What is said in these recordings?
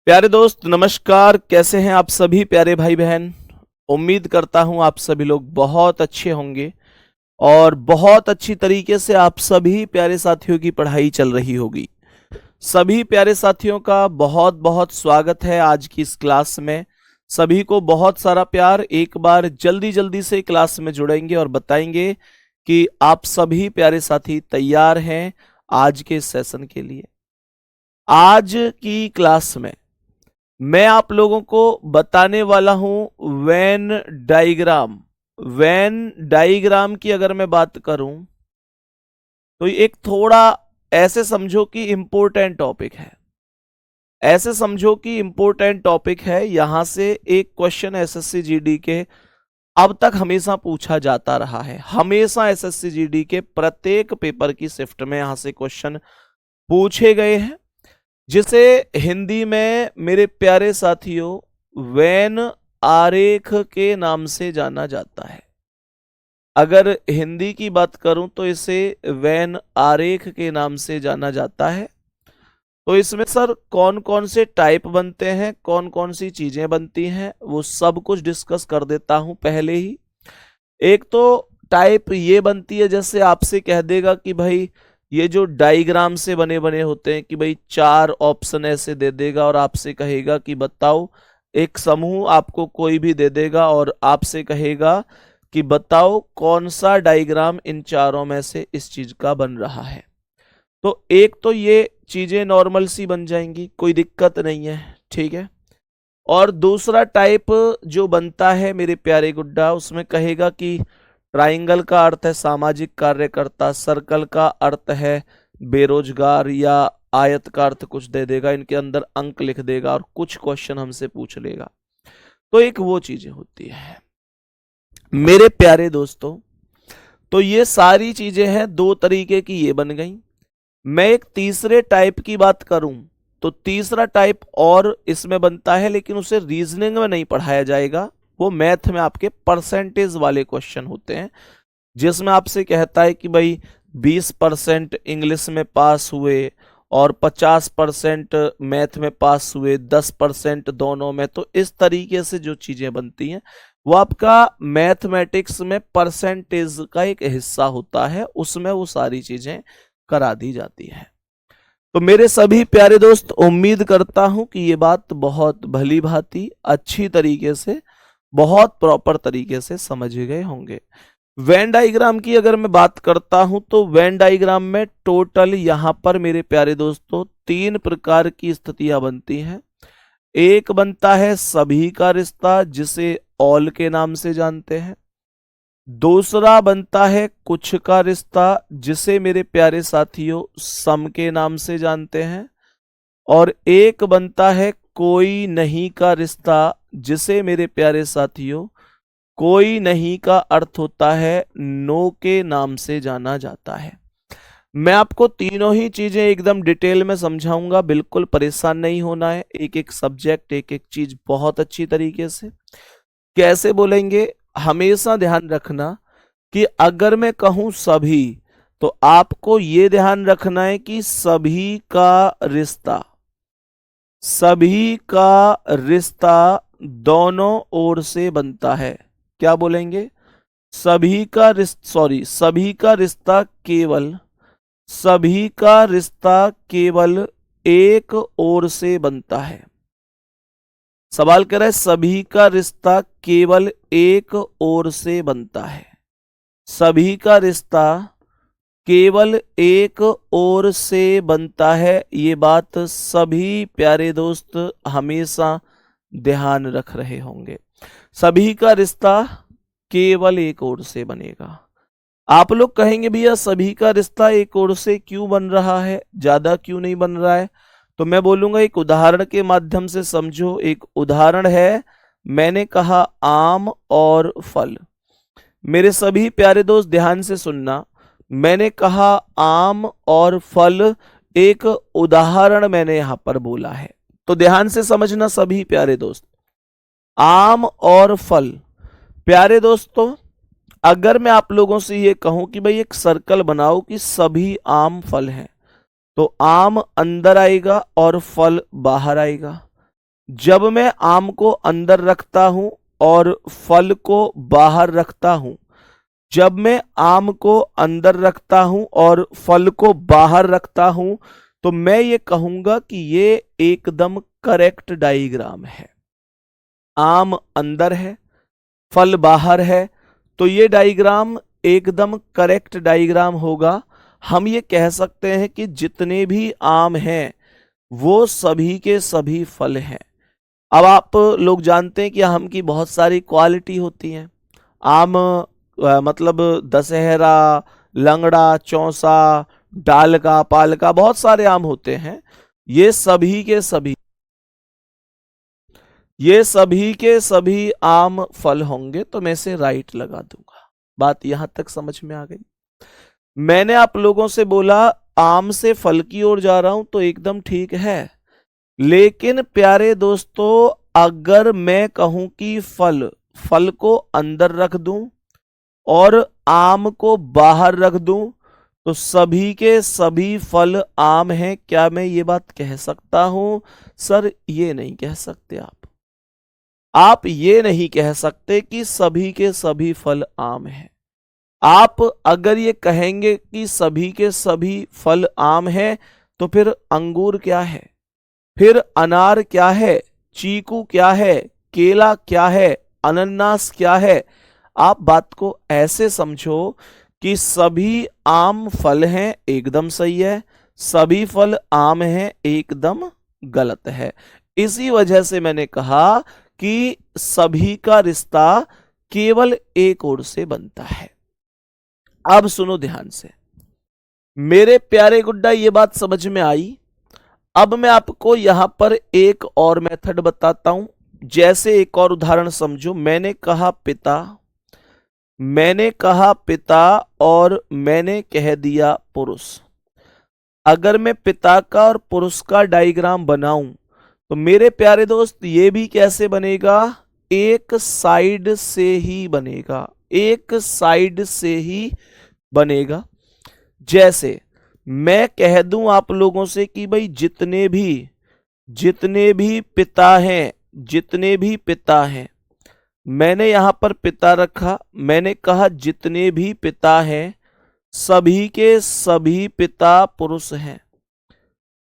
प्यारे दोस्त नमस्कार। कैसे हैं आप सभी प्यारे भाई बहन। उम्मीद करता हूं आप सभी लोग बहुत अच्छे होंगे और बहुत अच्छी तरीके से आप सभी प्यारे साथियों की पढ़ाई चल रही होगी। सभी प्यारे साथियों का बहुत बहुत स्वागत है आज की इस क्लास में। सभी को बहुत सारा प्यार। एक बार जल्दी जल्दी से क्लास में जुड़ेंगे और बताएंगे कि आप सभी प्यारे साथी तैयार हैं आज के सेशन के लिए। आज की क्लास में मैं आप लोगों को बताने वाला हूं वेन डायग्राम। वेन डायग्राम की अगर मैं बात करूं तो एक थोड़ा ऐसे समझो कि इंपॉर्टेंट टॉपिक है। ऐसे समझो कि इंपॉर्टेंट टॉपिक है। यहां से एक क्वेश्चन एसएससी जीडी के अब तक हमेशा पूछा जाता रहा है। हमेशा एसएससी जीडी के प्रत्येक पेपर की शिफ्ट में यहां से क्वेश्चन पूछे गए हैं, जिसे हिंदी में मेरे प्यारे साथियों वेन आरेख के नाम से जाना जाता है। अगर हिंदी की बात करूं तो इसे वेन आरेख के नाम से जाना जाता है। तो इसमें सर कौन कौन से टाइप बनते हैं, कौन कौन सी चीजें बनती हैं, वो सब कुछ डिस्कस कर देता हूं पहले ही। एक तो टाइप ये बनती है, जैसे आपसे कह देगा कि भाई ये जो डायग्राम से बने बने होते हैं कि भाई चार ऑप्शन ऐसे दे देगा और आपसे कहेगा कि बताओ, एक समूह आपको कोई भी दे देगा और आपसे कहेगा कि बताओ कौन सा डायग्राम इन चारों में से इस चीज का बन रहा है। तो एक तो ये चीजें नॉर्मल सी बन जाएंगी, कोई दिक्कत नहीं है, ठीक है। और दूसरा टाइप जो बनता है मेरे प्यारे गुड्डा, उसमें कहेगा कि ट्राइंगल का अर्थ है सामाजिक कार्यकर्ता, सर्कल का अर्थ है बेरोजगार, या आयत का अर्थ कुछ दे देगा, इनके अंदर अंक लिख देगा और कुछ क्वेश्चन हमसे पूछ लेगा। तो एक वो चीजें होती है मेरे प्यारे दोस्तों। तो ये सारी चीजें हैं, दो तरीके की ये बन गई। मैं एक तीसरे टाइप की बात करूं तो तीसरा टाइप और इसमें बनता है, लेकिन उसे रीजनिंग में नहीं पढ़ाया जाएगा। वो मैथ में आपके परसेंटेज वाले क्वेश्चन होते हैं, जिसमें आपसे कहता है कि भाई 20% इंग्लिश में पास हुए और 50% मैथ में पास हुए, 10% दोनों में। तो इस तरीके से जो चीजें बनती हैं वो आपका मैथमेटिक्स में परसेंटेज का एक हिस्सा होता है, उसमें वो सारी चीजें करा दी जाती है। तो मेरे सभी प्यारे दोस्त, उम्मीद करता हूं कि ये बात बहुत भली भांति अच्छी तरीके से, बहुत प्रॉपर तरीके से समझ गए होंगे। वेन डायग्राम की अगर मैं बात करता हूं तो वेन डायग्राम में टोटल यहां पर मेरे प्यारे दोस्तों 3 प्रकार की स्थितियां बनती हैं। एक बनता है सभी का रिश्ता, जिसे ऑल के नाम से जानते हैं। दूसरा बनता है कुछ का रिश्ता, जिसे मेरे प्यारे साथियों सम के नाम से जानते हैं। और एक बनता है कोई नहीं का रिश्ता, जिसे मेरे प्यारे साथियों कोई नहीं का अर्थ होता है नो के नाम से जाना जाता है। मैं आपको तीनों ही चीजें एकदम डिटेल में समझाऊंगा, बिल्कुल परेशान नहीं होना है। एक एक सब्जेक्ट, एक एक चीज बहुत अच्छी तरीके से कैसे बोलेंगे। हमेशा ध्यान रखना कि अगर मैं कहूं सभी, तो आपको ये ध्यान रखना है कि सभी का रिश्ता, सभी का रिश्ता दोनों ओर से बनता है। क्या बोलेंगे? सभी का रिश्ता, सॉरी, सभी का रिश्ता केवल, सभी का रिश्ता केवल एक ओर से बनता है। सवाल कर रहा है सभी का रिश्ता केवल एक ओर से बनता है। सभी का रिश्ता केवल एक ओर से बनता है। ये बात सभी प्यारे दोस्त हमेशा ध्यान रख रहे होंगे। सभी का रिश्ता केवल एक ओर से बनेगा। आप लोग कहेंगे भैया सभी का रिश्ता एक ओर से क्यों बन रहा है, ज्यादा क्यों नहीं बन रहा है? तो मैं बोलूंगा एक उदाहरण के माध्यम से समझो। एक उदाहरण है, मैंने कहा आम और फल। मेरे सभी प्यारे दोस्त ध्यान से सुनना। मैंने कहा आम और फल, एक उदाहरण मैंने यहां पर बोला है, तो ध्यान से समझना सभी प्यारे दोस्त। आम और फल, प्यारे दोस्तों, अगर मैं आप लोगों से ये कहूं कि भाई एक सर्कल बनाओ कि सभी आम फल हैं, तो आम अंदर आएगा और फल बाहर आएगा। जब मैं आम को अंदर रखता हूं और फल को बाहर रखता हूं, जब मैं आम को अंदर रखता हूं और फल को बाहर रखता हूं, तो मैं ये कहूंगा कि ये एकदम करेक्ट डायग्राम है। आम अंदर है, फल बाहर है, तो ये डायग्राम एकदम करेक्ट डायग्राम होगा। हम ये कह सकते हैं कि जितने भी आम हैं वो सभी के सभी फल हैं। अब आप लोग जानते हैं कि आम की बहुत सारी क्वालिटी होती हैं। आम मतलब दशहरा, लंगड़ा, चौसा, डाल का, पाल का, बहुत सारे आम होते हैं। ये सभी के सभी ये सभी के सभी आम फल होंगे, तो मैं इसे राइट लगा दूंगा। बात यहां तक समझ में आ गई। मैंने आप लोगों से बोला आम से फल की ओर जा रहा हूं, तो एकदम ठीक है। लेकिन प्यारे दोस्तों, अगर मैं कहूं कि फल को अंदर रख दूं और आम को बाहर रख दूं, तो सभी के सभी फल आम हैं, क्या मैं ये बात कह सकता हूं? सर, ये नहीं कह सकते आप ये नहीं कह सकते कि सभी के सभी फल आम हैं। आप अगर ये कहेंगे कि सभी के सभी फल आम हैं, तो फिर अंगूर क्या है, फिर अनार क्या है, चीकू क्या है, केला क्या है, अनन्नास क्या है? आप बात को ऐसे समझो कि सभी आम फल हैं, एकदम सही है। सभी फल आम हैं, एकदम गलत है। इसी वजह से मैंने कहा कि सभी का रिश्ता केवल एक ओर से बनता है। अब सुनो ध्यान से मेरे प्यारे गुड्डा, ये बात समझ में आई। अब मैं आपको यहां पर एक और मेथड बताता हूं। जैसे एक और उदाहरण समझो। मैंने कहा पिता और मैंने कह दिया पुरुष। अगर मैं पिता का और पुरुष का डायग्राम बनाऊं, तो मेरे प्यारे दोस्त ये भी कैसे बनेगा? एक साइड से ही बनेगा, एक साइड से ही बनेगा। जैसे मैं कह दूं आप लोगों से कि भाई जितने भी पिता हैं, मैंने यहां पर पिता रखा, मैंने कहा जितने भी पिता हैं सभी के सभी पिता पुरुष हैं।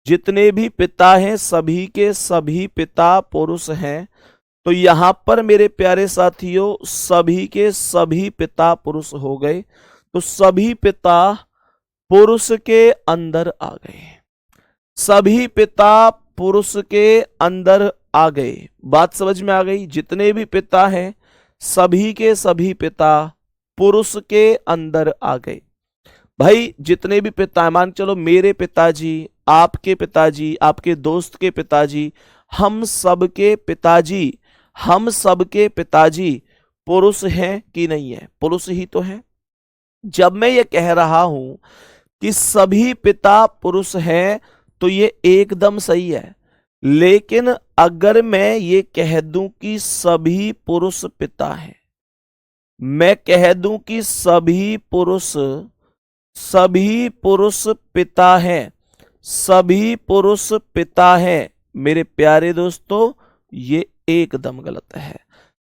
जितने भी पिता हैं सभी के सभी पिता पुरुष हैं। तो यहां पर मेरे प्यारे साथियों सभी के सभी पिता पुरुष हो गए, तो सभी पिता पुरुष के अंदर आ गए। सभी पिता पुरुष के अंदर आ गए। बात समझ में आ गई? जितने भी पिता हैं सभी के सभी पिता पुरुष के अंदर आ गए। भाई जितने भी पिता हैं, मान चलो मेरे पिताजी, आपके पिताजी, आपके दोस्त के पिताजी, हम सबके पिताजी पुरुष हैं कि नहीं है? पुरुष ही तो है। जब मैं ये कह रहा हूं कि सभी पिता पुरुष हैं, तो ये एकदम सही है। लेकिन अगर मैं ये कह दूं कि सभी पुरुष पिता हैं, मैं कह दूं कि सभी पुरुष पिता हैं, सभी पुरुष पिता हैं, मेरे प्यारे दोस्तों ये एकदम गलत है।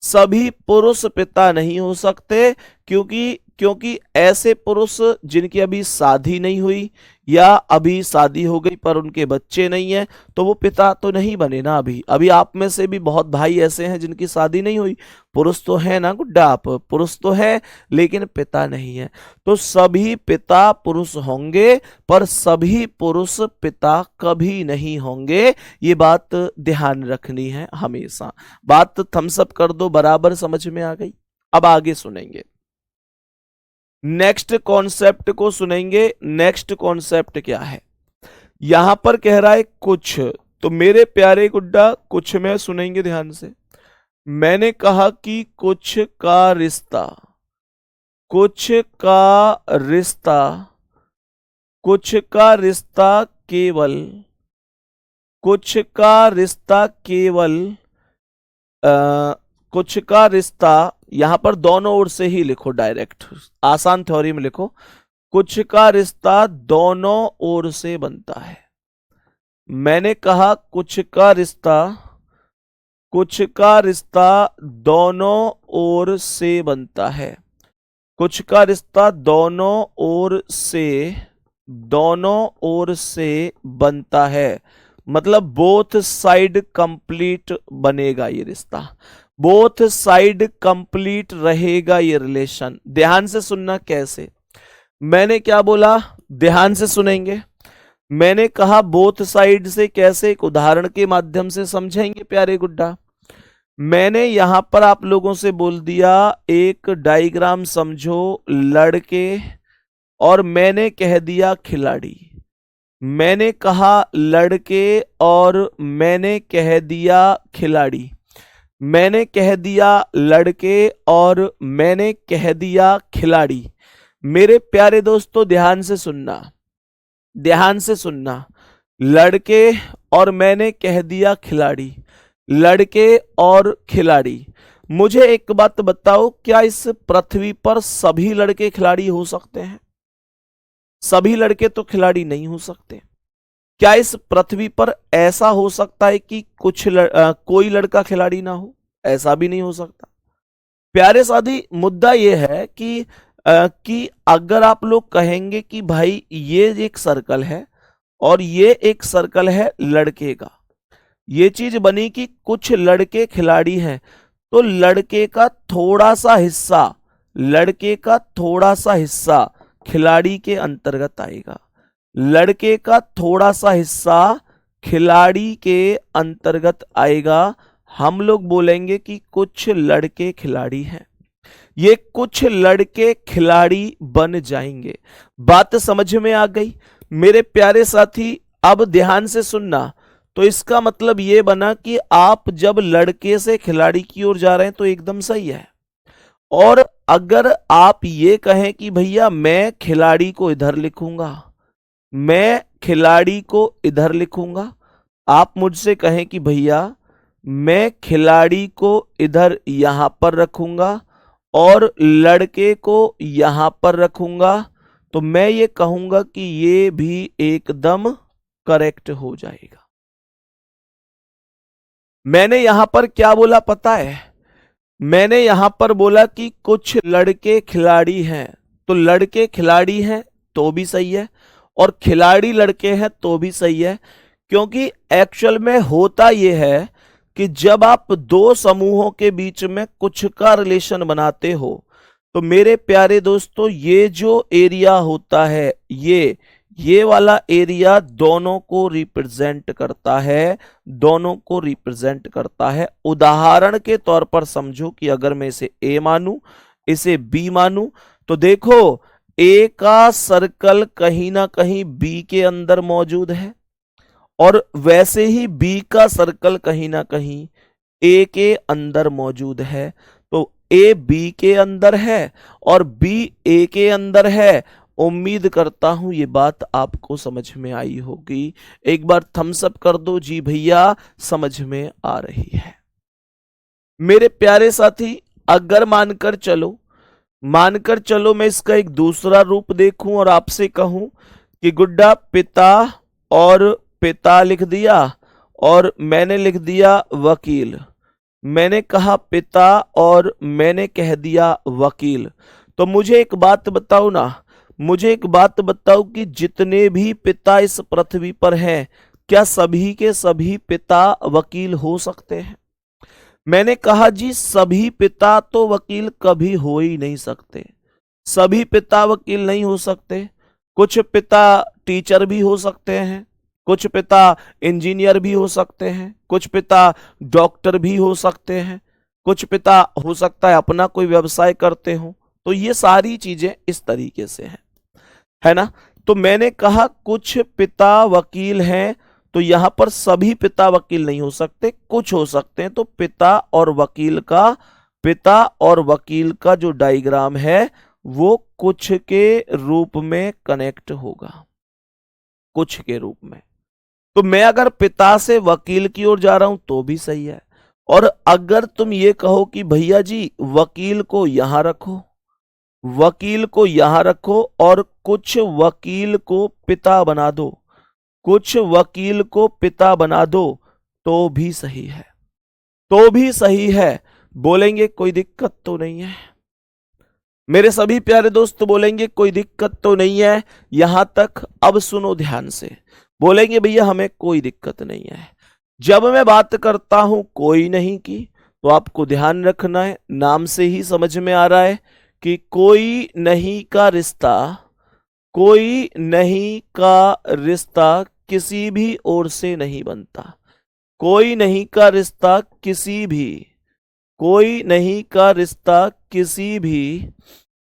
सभी पुरुष पिता नहीं हो सकते, क्योंकि ऐसे पुरुष जिनकी अभी शादी नहीं हुई या अभी शादी हो गई पर उनके बच्चे नहीं है, तो वो पिता तो नहीं बने ना। अभी आप में से भी बहुत भाई ऐसे हैं जिनकी शादी नहीं हुई, पुरुष तो है ना गुड्डा, आप पुरुष तो है लेकिन पिता नहीं है। तो सभी पिता पुरुष होंगे पर सभी पुरुष पिता कभी नहीं होंगे। ये बात ध्यान रखनी है हमेशा। बात थम्स अप कर दो, बराबर समझ में आ गई। अब आगे सुनेंगे, नेक्स्ट कॉन्सेप्ट को सुनेंगे। नेक्स्ट कॉन्सेप्ट क्या है? यहां पर कह रहा है कुछ, तो मेरे प्यारे गुड्डा कुछ में सुनेंगे ध्यान से। मैंने कहा कि कुछ का रिश्ता यहां पर दोनों ओर से ही लिखो, डायरेक्ट आसान थ्योरी में लिखो। कुछ का रिश्ता दोनों ओर से बनता है। मैंने कहा कुछ का रिश्ता कुछ का रिश्ता दोनों ओर से बनता है। कुछ का रिश्ता दोनों ओर से बनता है, मतलब बोथ साइड कंप्लीट बनेगा ये रिश्ता, बोथ साइड कंप्लीट रहेगा ये रिलेशन। ध्यान से सुनना कैसे, मैंने क्या बोला, ध्यान से सुनेंगे। मैंने कहा बोथ साइड से कैसे, एक उदाहरण के माध्यम से समझेंगे प्यारे गुड्डा। मैंने यहां पर आप लोगों से बोल दिया एक डायग्राम समझो लड़के, और मैंने कह दिया खिलाड़ी। मैंने कहा लड़के और मैंने कह दिया खिलाड़ी। मैंने कह दिया लड़के और मैंने कह दिया खिलाड़ी। मेरे प्यारे दोस्तों ध्यान से सुनना, ध्यान से सुनना। लड़के और मैंने कह दिया खिलाड़ी, लड़के और खिलाड़ी। मुझे एक बात बताओ, क्या इस पृथ्वी पर सभी लड़के खिलाड़ी हो सकते हैं? सभी लड़के तो खिलाड़ी नहीं हो सकते। क्या इस पृथ्वी पर ऐसा हो सकता है कि कोई लड़का खिलाड़ी ना हो? ऐसा भी नहीं हो सकता। प्यारे साथी, मुद्दा यह है कि अगर आप लोग कहेंगे कि भाई ये एक सर्कल है और ये एक सर्कल है लड़के का, ये चीज बनी कि कुछ लड़के खिलाड़ी हैं, तो लड़के का थोड़ा सा हिस्सा, लड़के का थोड़ा सा हिस्सा खिलाड़ी के अंतर्गत आएगा। लड़के का थोड़ा सा हिस्सा खिलाड़ी के अंतर्गत आएगा। हम लोग बोलेंगे कि कुछ लड़के खिलाड़ी हैं, ये कुछ लड़के खिलाड़ी बन जाएंगे। बात समझ में आ गई मेरे प्यारे साथी? अब ध्यान से सुनना। तो इसका मतलब ये बना कि आप जब लड़के से खिलाड़ी की ओर जा रहे हैं तो एकदम सही है। और अगर आप ये कहें कि भैया मैं खिलाड़ी को इधर लिखूंगा, मैं खिलाड़ी को इधर लिखूंगा, आप मुझसे कहें कि भैया मैं खिलाड़ी को इधर यहां पर रखूंगा और लड़के को यहां पर रखूंगा, तो मैं ये कहूंगा कि ये भी एकदम करेक्ट हो जाएगा। मैंने यहां पर क्या बोला पता है? मैंने यहां पर बोला कि कुछ लड़के खिलाड़ी हैं, तो लड़के खिलाड़ी हैं तो भी सही है और खिलाड़ी लड़के हैं तो भी सही है। क्योंकि एक्चुअल में होता यह है कि जब आप दो समूहों के बीच में कुछ का रिलेशन बनाते हो, तो मेरे प्यारे दोस्तों ये जो एरिया होता है, ये वाला एरिया दोनों को रिप्रेजेंट करता है, दोनों को रिप्रेजेंट करता है। उदाहरण के तौर पर समझो कि अगर मैं इसे ए मानूं, इसे बी मानूं, तो देखो ए का सर्कल कहीं ना कहीं बी के अंदर मौजूद है और वैसे ही बी का सर्कल कहीं ना कहीं ए के अंदर मौजूद है। तो ए बी के अंदर है और बी ए के अंदर है। उम्मीद करता हूं ये बात आपको समझ में आई होगी। एक बार थम्स अप कर दो जी भैया, समझ में आ रही है। मेरे प्यारे साथी, अगर मानकर चलो मैं इसका एक दूसरा रूप देखूं और आपसे कहूं कि गुड्डा पिता और पिता लिख दिया और मैंने लिख दिया वकील। मैंने कहा पिता और मैंने कह दिया वकील। तो मुझे एक बात बताओ ना, मुझे एक बात बताओ कि जितने भी पिता इस पृथ्वी पर हैं, क्या सभी के सभी पिता वकील हो सकते हैं? मैंने कहा जी सभी पिता तो वकील कभी हो ही नहीं सकते। सभी पिता वकील नहीं हो सकते। कुछ पिता टीचर भी हो सकते हैं, कुछ पिता इंजीनियर भी हो सकते हैं, कुछ पिता डॉक्टर भी हो सकते हैं, कुछ पिता हो सकता है अपना कोई व्यवसाय करते हो। तो ये सारी चीजें इस तरीके से हैं, है ना? तो मैंने कहा कुछ पिता वकील हैं, तो यहां पर सभी पिता वकील नहीं हो सकते, कुछ हो सकते हैं। तो पिता और वकील का जो डायग्राम है वो कुछ के रूप में कनेक्ट होगा, कुछ के रूप में। तो मैं अगर पिता से वकील की ओर जा रहा हूं तो भी सही है। और अगर तुम ये कहो कि भैया जी वकील को यहां रखो, वकील को यहां रखो और कुछ वकील को पिता बना दो, कुछ वकील को पिता बना दो, तो भी सही है। तो भी सही है, बोलेंगे कोई दिक्कत तो नहीं है। मेरे सभी प्यारे दोस्त बोलेंगे कोई दिक्कत तो नहीं है यहां तक। अब सुनो ध्यान से, बोलेंगे भैया हमें कोई दिक्कत नहीं है। जब मैं बात करता हूं कोई नहीं की, तो आपको ध्यान रखना है, नाम से ही समझ में आ रहा है कि कोई नहीं का रिश्ता, कोई नहीं का रिश्ता किसी भी ओर से नहीं बनता। कोई नहीं का रिश्ता किसी भी, कोई नहीं का रिश्ता किसी भी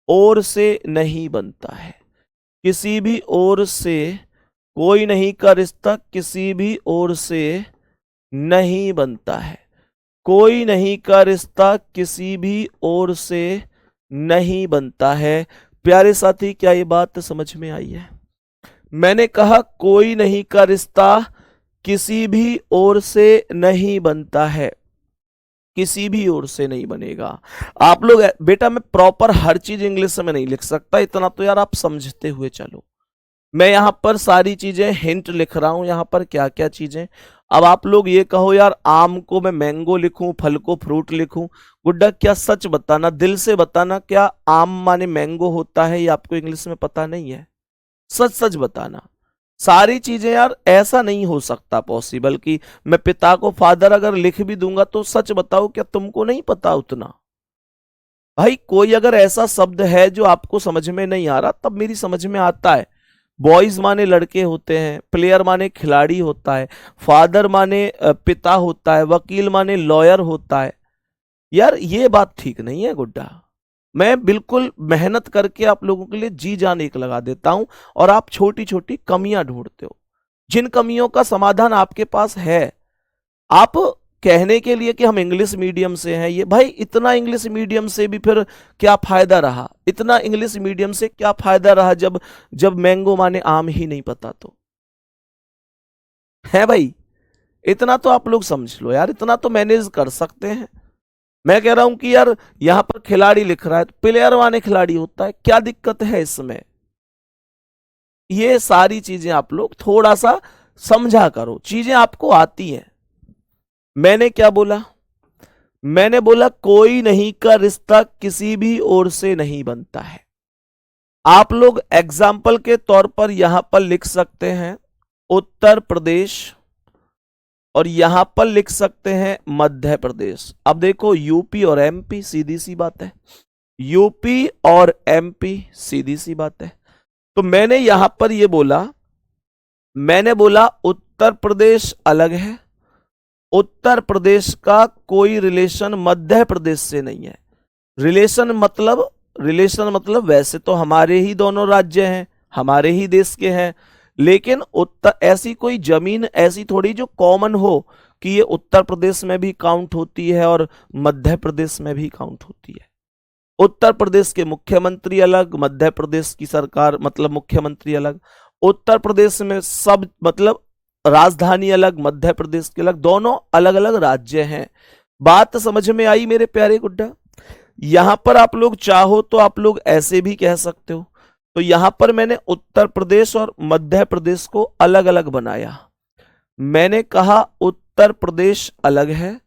ओर से नहीं बनता है। किसी भी ओर से, कोई नहीं का रिश्ता किसी भी ओर से नहीं बनता है। कोई नहीं का रिश्ता किसी भी ओर से नहीं बनता है। प्यारे साथी, क्या ये बात समझ में आई है? मैंने कहा कोई नहीं का रिश्ता किसी भी ओर से नहीं बनता है, किसी भी ओर से नहीं बनेगा। आप लोग बेटा, मैं प्रॉपर हर चीज इंग्लिश में नहीं लिख सकता, इतना तो यार आप समझते हुए चलो। मैं यहां पर सारी चीजें हिंट लिख रहा हूं, यहां पर क्या क्या चीजें। अब आप लोग ये कहो यार आम को मैं मैंगो लिखूं, फल को फ्रूट लिखूं। गुड्डा क्या सच बताना, दिल से बताना, क्या आम माने मैंगो होता है, ये आपको इंग्लिश में पता नहीं है? सच सच बताना। सारी चीजें यार ऐसा नहीं हो सकता पॉसिबल कि मैं पिता को फादर अगर लिख भी दूंगा, तो सच बताओ क्या तुमको नहीं पता उतना? भाई कोई अगर ऐसा शब्द है जो आपको समझ में नहीं आ रहा, तब मेरी समझ में आता है। बॉयज माने लड़के होते हैं, प्लेयर माने खिलाड़ी होता है, फादर माने पिता होता है, वकील माने लॉयर होता है। यार ये बात ठीक नहीं है गुड्डा। मैं बिल्कुल मेहनत करके आप लोगों के लिए जी जान एक लगा देता हूं, और आप छोटी छोटी कमियां ढूंढते हो, जिन कमियों का समाधान आपके पास है। आप कहने के लिए कि हम इंग्लिश मीडियम से हैं, ये भाई इतना इंग्लिश मीडियम से भी फिर क्या फायदा रहा? इतना इंग्लिश मीडियम से क्या फायदा रहा जब जब मैंगो माने आम ही नहीं पता? तो है भाई, इतना तो आप लोग समझ लो यार, इतना तो मैनेज कर सकते हैं। मैं कह रहा हूं कि यार यहां पर खिलाड़ी लिख रहा है, तो प्लेयर माने खिलाड़ी होता है, क्या दिक्कत है इसमें? ये सारी चीजें आप लोग थोड़ा सा समझा करो, चीजें आपको आती हैं। मैंने क्या बोला? मैंने बोला कोई नहीं का रिश्ता किसी भी ओर से नहीं बनता है। आप लोग एग्जाम्पल के तौर पर यहां पर लिख सकते हैं उत्तर प्रदेश, और यहां पर लिख सकते हैं मध्य प्रदेश। अब देखो यूपी और एमपी, सीधी सी बात है। यूपी और एमपी, सीधी सी बात है। तो मैंने यहां पर ये बोला, मैंने बोला उत्तर प्रदेश अलग है, उत्तर प्रदेश का कोई रिलेशन मध्य प्रदेश से नहीं है। रिलेशन मतलब वैसे तो हमारे ही दोनों राज्य हैं, हमारे ही देश के हैं, लेकिन उत्तर ऐसी कोई जमीन ऐसी थोड़ी जो कॉमन हो कि ये उत्तर प्रदेश में भी काउंट होती है और मध्य प्रदेश में भी काउंट होती है। उत्तर प्रदेश के मुख्यमंत्री अलग, मध्य प्रदेश की सरकार मतलब मुख्यमंत्री अलग। उत्तर प्रदेश में सब मतलब राजधानी अलग, मध्य प्रदेश के अलग, दोनों अलग अलग राज्य हैं। बात समझ में आई मेरे प्यारे गुड्डा? यहां पर आप लोग चाहो तो आप लोग ऐसे भी कह सकते हो। तो यहां पर मैंने उत्तर प्रदेश और मध्य प्रदेश को अलग अलग बनाया। मैंने कहा उत्तर प्रदेश अलग है,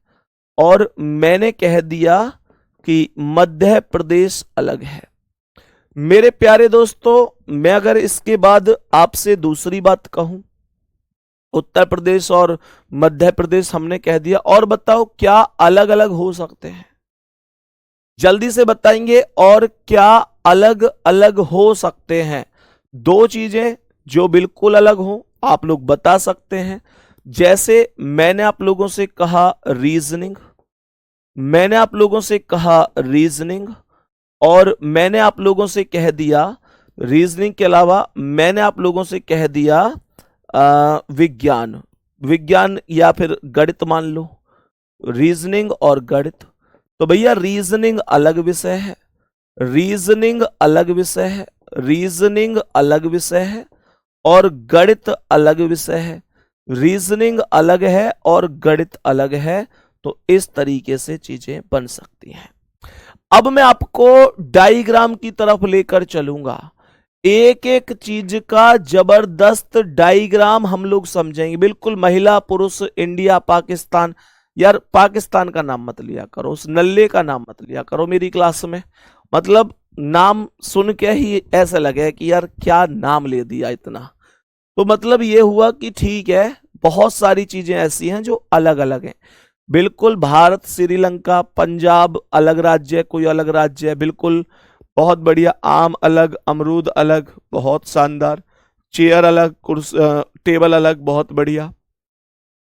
और मैंने कह दिया कि मध्य प्रदेश अलग है। मेरे प्यारे दोस्तों, मैं अगर इसके बाद आपसे दूसरी बात कहूं, उत्तर प्रदेश और मध्य प्रदेश हमने कह दिया, और बताओ क्या अलग अलग हो सकते हैं? जल्दी से बताएंगे, और क्या अलग अलग हो सकते हैं? दो चीजें जो बिल्कुल अलग हो आप लोग बता सकते हैं। जैसे मैंने आप लोगों से कहा रीजनिंग, मैंने आप लोगों से कहा रीजनिंग, और मैंने आप लोगों से कह दिया रीजनिंग के अलावा मैंने आप लोगों से कह दिया विज्ञान, विज्ञान या फिर गणित मान लो, रीजनिंग और गणित। तो भैया रीजनिंग अलग विषय है, रीजनिंग अलग विषय है, रीजनिंग अलग विषय है, और गणित अलग विषय है। रीजनिंग अलग है और गणित अलग है। तो इस तरीके से चीजें बन सकती हैं। अब मैं आपको डायग्राम की तरफ लेकर चलूंगा, एक एक चीज का जबरदस्त डायग्राम हम लोग समझेंगे। बिल्कुल महिला पुरुष, इंडिया पाकिस्तान, यार पाकिस्तान का नाम मत लिया करो, उस नल्ले का नाम मत लिया करो मेरी क्लास में। मतलब नाम सुन के ही ऐसा लगे कि यार क्या नाम ले दिया इतना। तो मतलब ये हुआ कि ठीक है, बहुत सारी चीजें ऐसी हैं जो अलग अलग हैं। बिल्कुल भारत, श्रीलंका, पंजाब अलग राज्य है, कोई अलग राज्य है, बिल्कुल बहुत बढ़िया। आम अलग, अमरूद अलग, बहुत शानदार। चेयर अलग, टेबल अलग, बहुत बढ़िया,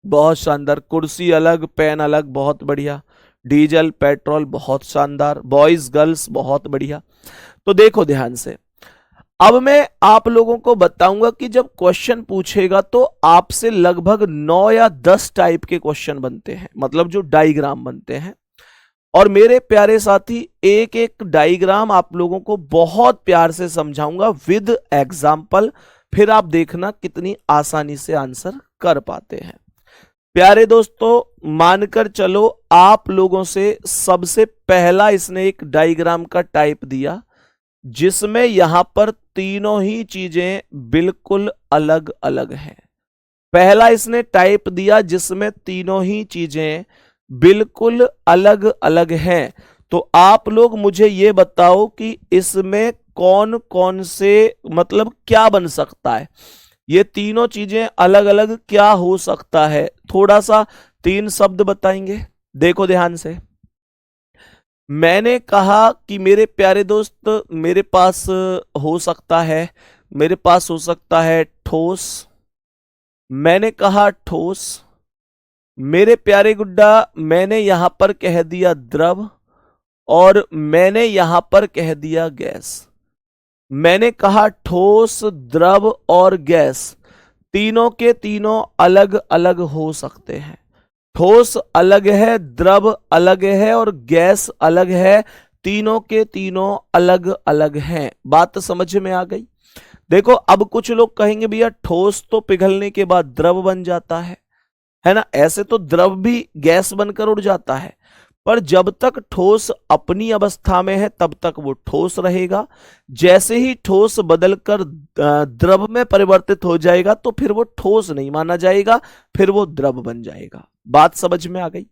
बहुत शानदार। कुर्सी अलग, पेन अलग, बहुत बढ़िया। डीजल, पेट्रोल, बहुत शानदार। बॉयज, गर्ल्स, बहुत बढ़िया। तो देखो ध्यान से, अब मैं आप लोगों को बताऊंगा कि जब क्वेश्चन पूछेगा तो आपसे लगभग 9 या 10 टाइप के क्वेश्चन बनते हैं, मतलब जो डायग्राम बनते हैं। और मेरे प्यारे साथी, एक एक डायग्राम आप लोगों को बहुत प्यार से समझाऊंगा विद एग्जाम्पल, फिर आप देखना कितनी आसानी से आंसर कर पाते हैं। प्यारे दोस्तों, मानकर चलो आप लोगों से सबसे पहला इसने एक डायग्राम का टाइप दिया जिसमें यहां पर तीनों ही चीजें बिल्कुल अलग अलग हैं। पहला इसने टाइप दिया जिसमें तीनों ही चीजें बिल्कुल अलग अलग हैं। तो आप लोग मुझे ये बताओ कि इसमें कौन कौन से, मतलब क्या बन सकता है, ये तीनों चीजें अलग अलग क्या हो सकता है। थोड़ा सा 3 शब्द बताएंगे, देखो ध्यान से। मैंने कहा कि मेरे प्यारे दोस्त, मेरे पास हो सकता है, मेरे पास हो सकता है ठोस। मैंने कहा ठोस। मेरे प्यारे गुड्डा, मैंने यहां पर कह दिया द्रव, और मैंने यहां पर कह दिया गैस। मैंने कहा ठोस, द्रव और गैस, तीनों के तीनों अलग अलग हो सकते हैं। ठोस अलग है, द्रव अलग है और गैस अलग है, तीनों के तीनों अलग अलग हैं। बात समझ में आ गई। देखो अब कुछ लोग कहेंगे भैया ठोस तो पिघलने के बाद द्रव बन जाता है ना। ऐसे तो द्रव भी गैस बनकर उड़ जाता है, पर जब तक ठोस अपनी अवस्था में है तब तक वो ठोस रहेगा। जैसे ही ठोस बदलकर द्रव में परिवर्तित हो जाएगा तो फिर वो ठोस नहीं माना जाएगा, फिर वो द्रव बन जाएगा। बात समझ में आ गई।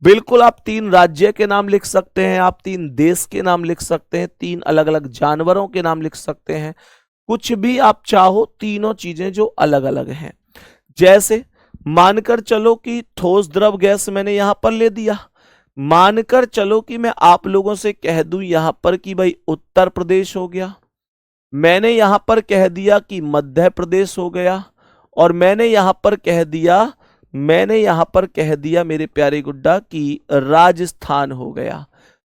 बिल्कुल आप 3 राज्य के नाम लिख सकते हैं, आप 3 देश के नाम लिख सकते हैं, 3 अलग अलग जानवरों के नाम लिख सकते हैं, कुछ भी आप चाहो, तीनों चीजें जो अलग अलग हैं। जैसे मानकर चलो कि ठोस, द्रव, गैस मैंने यहां पर ले दिया। मानकर चलो कि मैं आप लोगों से कह दूं यहां पर कि भाई उत्तर प्रदेश हो गया, मैंने यहां पर कह दिया कि मध्य प्रदेश हो गया, और मैंने यहां पर कह दिया मेरे प्यारे गुड्डा कि राजस्थान हो गया।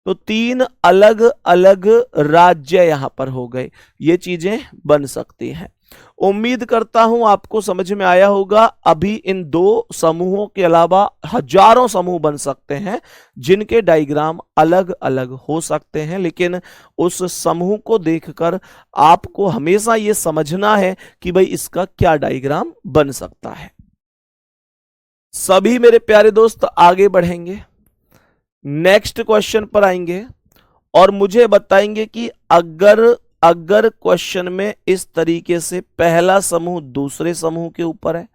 तो 3 अलग अलग राज्य यहां पर हो गए। ये चीजें बन सकती हैं। उम्मीद करता हूं आपको समझ में आया होगा। अभी इन 2 समूहों के अलावा हजारों समूह बन सकते हैं जिनके डायग्राम अलग अलग हो सकते हैं, लेकिन उस समूह को देखकर आपको हमेशा यह समझना है कि भाई इसका क्या डायग्राम बन सकता है। सभी मेरे प्यारे दोस्त आगे बढ़ेंगे, नेक्स्ट क्वेश्चन पर आएंगे और मुझे बताएंगे कि अगर क्वेश्चन में इस तरीके से पहला समूह दूसरे समूह के ऊपर है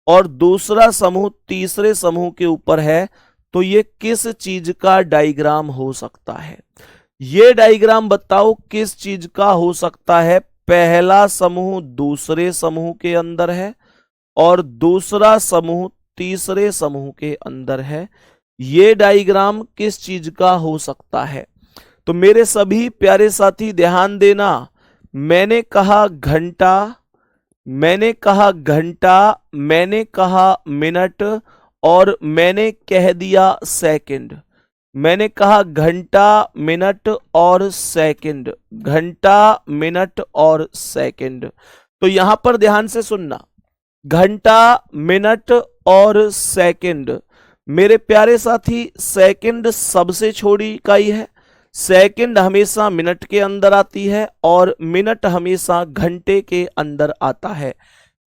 और दूसरा समूह तीसरे समूह के ऊपर है तो ये किस चीज का डायग्राम हो सकता है। ये डायग्राम बताओ किस चीज का हो सकता है। पहला समूह दूसरे समूह के अंदर है और दूसरा समूह तीसरे समूह के अंदर है। ये डायग्राम किस चीज का हो सकता है। तो मेरे सभी प्यारे साथी ध्यान देना। मैंने कहा घंटा, मैंने कहा मिनट और मैंने कह दिया सेकंड। मैंने कहा घंटा, मिनट और सेकंड, घंटा, मिनट और सेकंड। तो यहां पर ध्यान से सुनना, घंटा, मिनट और सेकंड। मेरे प्यारे साथी सेकंड सबसे छोटी इकाई है। सेकंड हमेशा मिनट के अंदर आती है और मिनट हमेशा घंटे के अंदर आता है।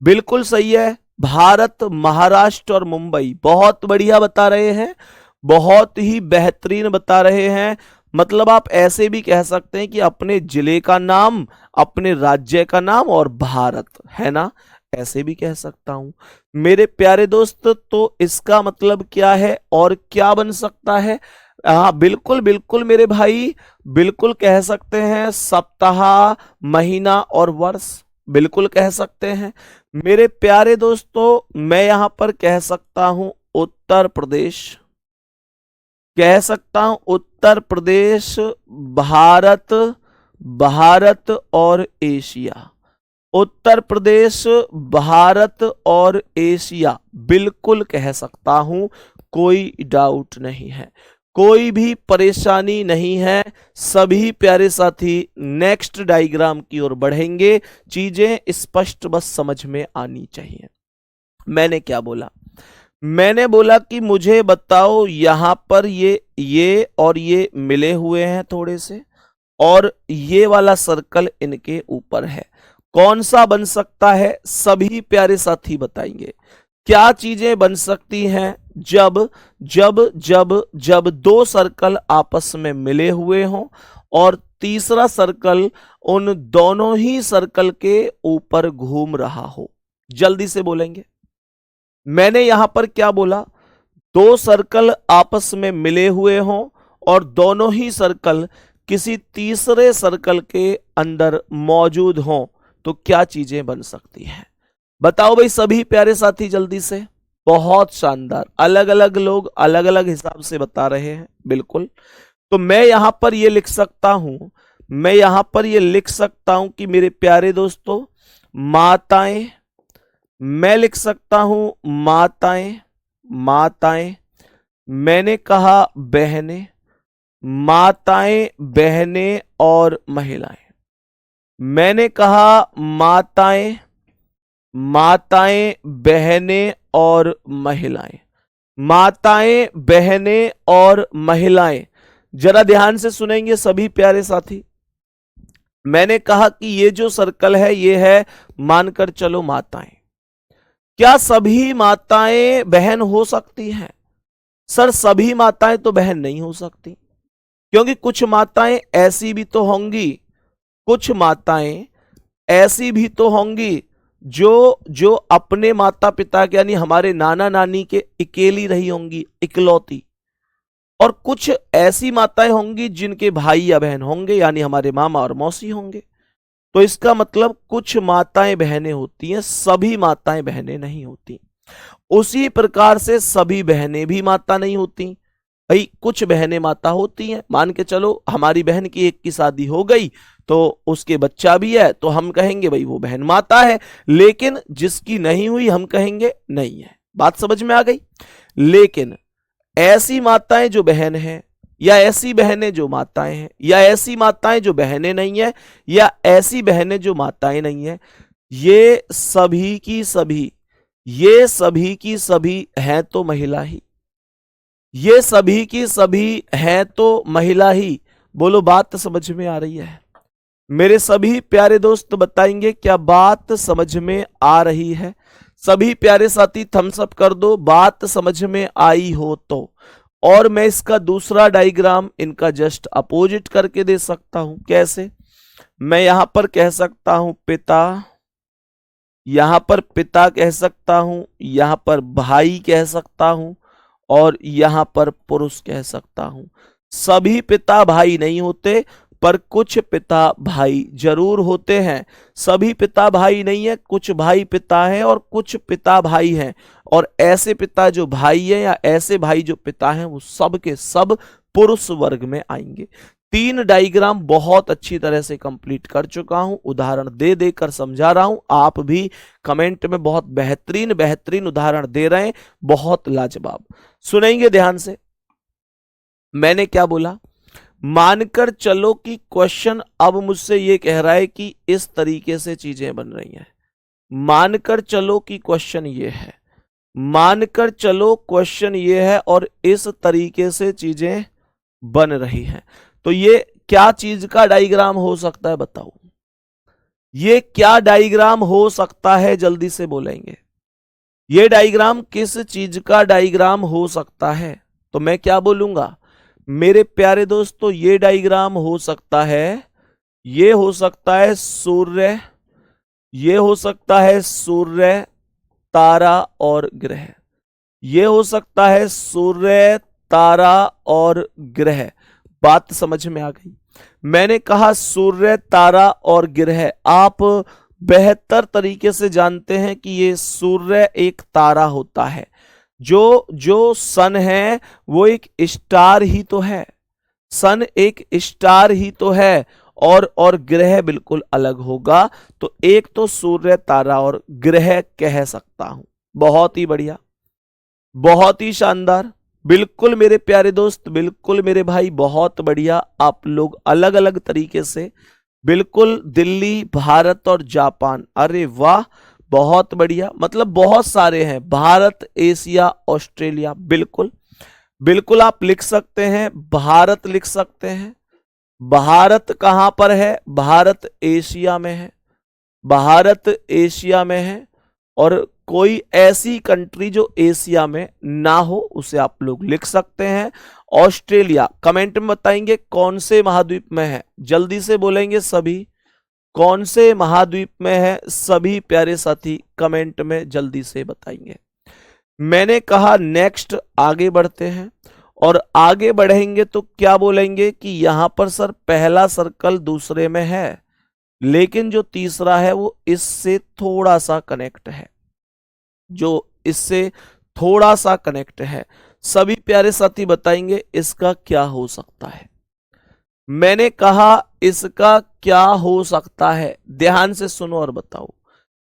बिल्कुल सही है। भारत, महाराष्ट्र और मुंबई बहुत बढ़िया बता रहे हैं, बहुत ही बेहतरीन बता रहे हैं। मतलब आप ऐसे भी कह सकते हैं कि अपने जिले का नाम, अपने राज्य का नाम और भारत, है ना, ऐसे भी कह सकता हूं। मेरे प्यारे दोस्त, तो इसका मतलब क्या है और क्या बन सकता है? हाँ, बिल्कुल बिल्कुल मेरे भाई, बिल्कुल कह सकते हैं सप्ताह, महीना और वर्ष, बिल्कुल कह सकते हैं। मेरे प्यारे दोस्तों, मैं यहां पर कह सकता हूं उत्तर प्रदेश, कह सकता हूं उत्तर प्रदेश, भारत, भारत और एशिया। उत्तर प्रदेश, भारत और एशिया, बिल्कुल कह सकता हूं, कोई डाउट नहीं है, कोई भी परेशानी नहीं है। सभी प्यारे साथी नेक्स्ट डायग्राम की ओर बढ़ेंगे। चीजें स्पष्ट बस समझ में आनी चाहिए। मैंने क्या बोला? मैंने बोला कि मुझे बताओ, यहां पर ये और ये मिले हुए हैं थोड़े से, और ये वाला सर्कल इनके ऊपर है, कौन सा बन सकता है? सभी प्यारे साथी बताएंगे क्या चीजें बन सकती हैं जब जब जब जब दो सर्कल आपस में मिले हुए हों और तीसरा सर्कल उन दोनों ही सर्कल के ऊपर घूम रहा हो। जल्दी से बोलेंगे। मैंने यहां पर क्या बोला? दो सर्कल आपस में मिले हुए हों और दोनों ही सर्कल किसी तीसरे सर्कल के अंदर मौजूद हों, तो क्या चीजें बन सकती हैं? बताओ भाई सभी प्यारे साथी जल्दी से। बहुत शानदार, अलग अलग लोग अलग अलग हिसाब से बता रहे हैं। बिल्कुल, तो मैं यहां पर ये लिख सकता हूं, मैं यहां पर ये लिख सकता हूं कि मेरे प्यारे दोस्तों, माताएं, मैं लिख सकता हूं माताएं, माताएं, मैंने कहा बहनें, माताएं, बहनें और महिलाएं, मैंने कहा माताएं, माताएं, बहनें और महिलाएं, माताएं, बहनें और महिलाएं। जरा ध्यान से सुनेंगे सभी प्यारे साथी। मैंने कहा कि ये जो सर्कल है ये है, मानकर चलो माताएं। क्या सभी माताएं बहन हो सकती हैं? सर सभी माताएं तो बहन नहीं हो सकती, क्योंकि कुछ माताएं ऐसी भी तो होंगी, कुछ माताएं ऐसी भी तो होंगी जो जो अपने माता पिता के यानी हमारे नाना नानी के अकेली रही होंगी, इकलौती। और कुछ ऐसी माताएं होंगी जिनके भाई या बहन होंगे, यानी हमारे मामा और मौसी होंगे। तो इसका मतलब कुछ माताएं बहनें होती हैं, सभी माताएं बहनें नहीं होती। उसी प्रकार से सभी बहनें भी माता नहीं होती। भाई कुछ बहनें माता होती हैं। मान के चलो हमारी बहन की एक की शादी हो गई तो उसके बच्चा भी है, तो हम कहेंगे भाई वो बहन माता है, लेकिन जिसकी नहीं हुई हम कहेंगे नहीं है। बात समझ में आ गई? लेकिन ऐसी माताएं जो बहन हैं, या ऐसी बहनें जो माताएं हैं, या ऐसी माताएं जो बहनें नहीं है, या ऐसी बहनें जो माताएं नहीं है, ये सभी की सभी, ये सभी की सभी हैं तो महिला ही, ये सभी की सभी हैं तो महिला ही। बोलो बात समझ में आ रही है? मेरे सभी प्यारे दोस्त बताएंगे क्या बात समझ में आ रही है? सभी प्यारे साथी थम्स अप कर दो बात समझ में आई हो तो। और मैं इसका दूसरा डायग्राम इनका जस्ट अपोजिट करके दे सकता हूं। कैसे? मैं यहां पर कह सकता हूं पिता, यहां पर पिता कह सकता हूं, यहां पर भाई कह सकता हूं, और यहां पर पुरुष कह सकता हूं। सभी पिता भाई नहीं होते, पर कुछ पिता भाई जरूर होते हैं। सभी पिता भाई नहीं है, कुछ भाई पिता हैं और कुछ पिता भाई हैं। और ऐसे पिता जो भाई हैं या ऐसे भाई जो पिता हैं, वो सब के सब पुरुष वर्ग में आएंगे। 3 डायग्राम बहुत अच्छी तरह से कंप्लीट कर चुका हूं, उदाहरण दे देकर समझा रहा हूं। आप भी कमेंट में बहुत बेहतरीन बेहतरीन उदाहरण दे रहे हैं, बहुत लाजवाब। सुनेंगे ध्यान से। मैंने क्या बोला? मानकर चलो कि क्वेश्चन अब मुझसे ये कह रहा है कि इस तरीके से चीजें बन रही हैं। मानकर चलो कि क्वेश्चन ये है, मानकर चलो क्वेश्चन ये है और इस तरीके से चीजें बन रही हैं। तो ये क्या चीज का डायग्राम हो सकता है बताओ? ये क्या डायग्राम हो सकता है? जल्दी से बोलेंगे। ये डायग्राम किस चीज का डायग्राम हो सकता है? तो मैं क्या बोलूंगा मेरे प्यारे दोस्तों? ये डायग्राम हो सकता है, ये हो सकता है सूर्य, ये हो सकता है सूर्य, तारा और ग्रह। ये हो सकता है सूर्य, तारा और ग्रह। बात समझ में आ गई? मैंने कहा सूर्य, तारा और ग्रह। आप बेहतर तरीके से जानते हैं कि ये सूर्य एक तारा होता है। जो जो सन है वो एक स्टार ही तो है। सन एक स्टार ही तो है। और ग्रह बिल्कुल अलग होगा। तो एक तो सूर्य, तारा और ग्रह कह सकता हूं। बहुत ही बढ़िया, बहुत ही शानदार। बिल्कुल मेरे प्यारे दोस्त, बिल्कुल मेरे भाई, बहुत बढ़िया। आप लोग अलग अलग तरीके से, बिल्कुल दिल्ली, भारत और जापान। अरे वाह, बहुत बढ़िया। मतलब बहुत सारे हैं, भारत, एशिया, ऑस्ट्रेलिया। बिल्कुल बिल्कुल आप लिख सकते हैं, भारत लिख सकते हैं। भारत कहां पर है? भारत एशिया में है। भारत एशिया में है। और कोई ऐसी कंट्री जो एशिया में ना हो उसे आप लोग लिख सकते हैं। ऑस्ट्रेलिया। कमेंट में बताएंगे कौन से महाद्वीप में है, जल्दी से बोलेंगे सभी। कौन से महाद्वीप में है? सभी प्यारे साथी कमेंट में जल्दी से बताएंगे। मैंने कहा नेक्स्ट, आगे बढ़ते हैं। और आगे बढ़ेंगे तो क्या बोलेंगे कि यहां पर सर पहला सर्कल दूसरे में है, लेकिन जो तीसरा है वो इससे थोड़ा सा कनेक्ट है। जो इससे थोड़ा सा कनेक्ट है। सभी प्यारे साथी बताएंगे इसका क्या हो सकता है। मैंने कहा इसका क्या हो सकता है, ध्यान से सुनो और बताओ।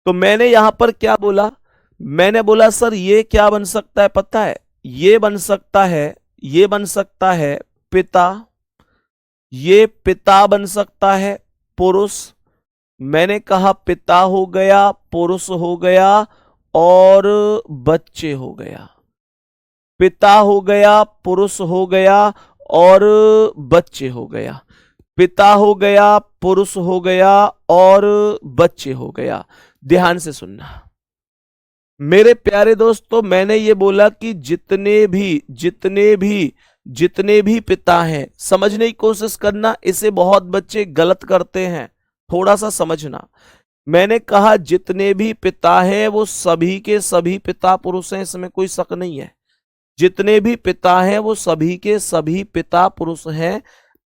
तो मैंने यहां पर क्या बोला? मैंने बोला सर ये क्या बन सकता है पता है? ये बन सकता है, ये बन सकता है पिता, ये पिता बन सकता है, पुरुष। मैंने कहा पिता हो गया, पुरुष हो गया और बच्चे हो गया। पिता हो गया, पुरुष हो गया और बच्चे हो गया। पिता हो गया, पुरुष हो गया और बच्चे हो गया। ध्यान से सुनना मेरे प्यारे दोस्तों। मैंने ये बोला कि जितने भी पिता हैं, समझने की कोशिश करना। इसे बहुत बच्चे गलत करते हैं, थोड़ा सा समझना। मैंने कहा जितने भी पिता हैं वो सभी के सभी पिता पुरुष हैं, इसमें कोई शक नहीं है। जितने भी पिता हैं वो सभी के सभी पिता पुरुष हैं,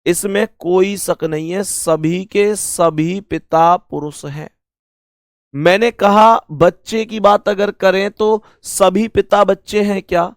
इसमें कोई शक नहीं है। सभी के सभी पिता पुरुष हैं। मैंने कहा बच्चे की बात अगर करें तो सभी पिता बच्चे हैं क्या?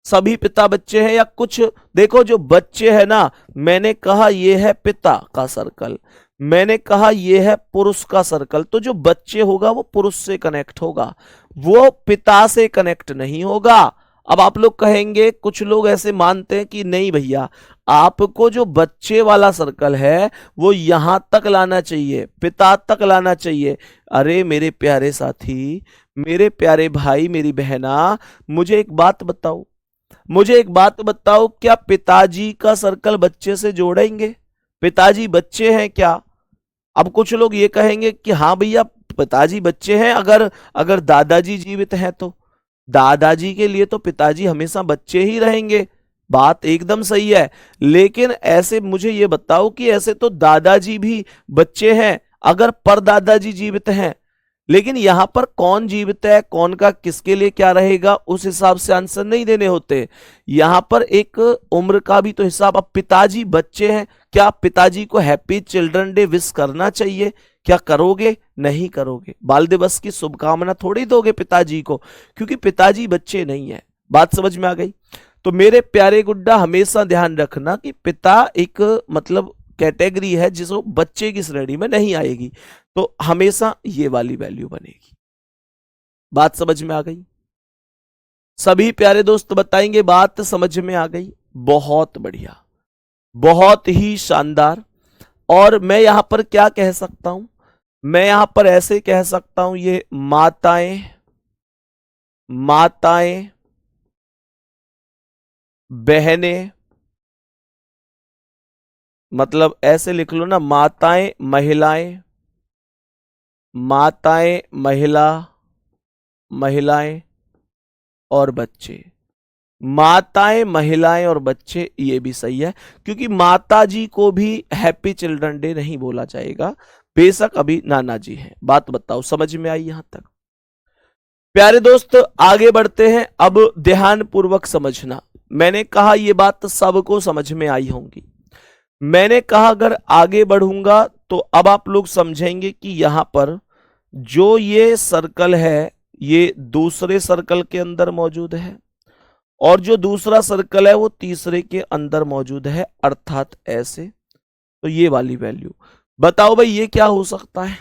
सभी पिता बच्चे हैं या कुछ? देखो जो बच्चे हैं ना, मैंने कहा ये है पिता का सर्कल, मैंने कहा ये है पुरुष का सर्कल। तो जो बच्चे होगा वो पुरुष से कनेक्ट होगा, वो पिता से कनेक्ट नहीं होगा। अब आप लोग कहेंगे, कुछ लोग ऐसे मानते हैं कि नहीं भैया, आपको जो बच्चे वाला सर्कल है वो यहां तक लाना चाहिए, पिता तक लाना चाहिए। अरे मेरे प्यारे साथी, मेरे प्यारे भाई, मेरी बहना, मुझे एक बात बताओ, मुझे एक बात बताओ, क्या पिताजी का सर्कल बच्चे से जोड़ेंगे? पिताजी बच्चे हैं क्या? अब कुछ लोग ये कहेंगे कि हाँ भैया पिताजी बच्चे हैं, अगर अगर दादाजी जीवित हैं तो दादाजी के लिए तो पिताजी हमेशा बच्चे ही रहेंगे। बात एकदम सही है। लेकिन ऐसे मुझे ये बताओ कि ऐसे तो दादाजी भी बच्चे हैं अगर परदादाजी जीवित हैं, लेकिन यहां पर कौन जीवित है, कौन का किसके लिए क्या रहेगा, उस हिसाब से आंसर नहीं देने होते। यहां पर एक उम्र का भी तो हिसाब। अब पिताजी बच्चे हैं, क्या पिताजी को हैप्पी चिल्ड्रन डे विश करना चाहिए? क्या करोगे? नहीं करोगे। बाल दिवस की शुभकामना थोड़ी दोगे पिताजी को, क्योंकि पिताजी बच्चे नहीं है। बात समझ में आ गई? तो मेरे प्यारे गुड्डा, हमेशा ध्यान रखना कि पिता एक मतलब कैटेगरी है जिसको बच्चे की श्रेणी में नहीं आएगी, तो हमेशा ये वाली वैल्यू बनेगी। बात समझ में आ गई? सभी प्यारे दोस्त बताएंगे बात समझ में आ गई? बहुत बढ़िया, बहुत ही शानदार। और मैं यहां पर क्या कह सकता हूं? मैं यहां पर ऐसे कह सकता हूं, ये माताएं, माताएं, बहनें, मतलब ऐसे लिख लो ना, माताएं, महिलाएं, माताएं, महिलाएं और बच्चे। माताएं, महिलाएं और बच्चे, ये भी सही है, क्योंकि माता जी को भी हैप्पी चिल्ड्रन डे नहीं बोला जाएगा। बेशक अभी नाना जी हैं। बात बताओ, समझ में आई यहां तक? प्यारे दोस्त आगे बढ़ते हैं। अब ध्यान पूर्वक समझना। मैंने कहा ये बात सबको समझ में आई होंगी। मैंने कहा अगर आगे बढ़ूंगा तो अब आप लोग समझेंगे कि यहां पर जो ये सर्कल है ये दूसरे सर्कल के अंदर मौजूद है और जो दूसरा सर्कल है वो तीसरे के अंदर मौजूद है, अर्थात ऐसे। तो ये वाली वैल्यू बताओ भाई ये क्या हो सकता है?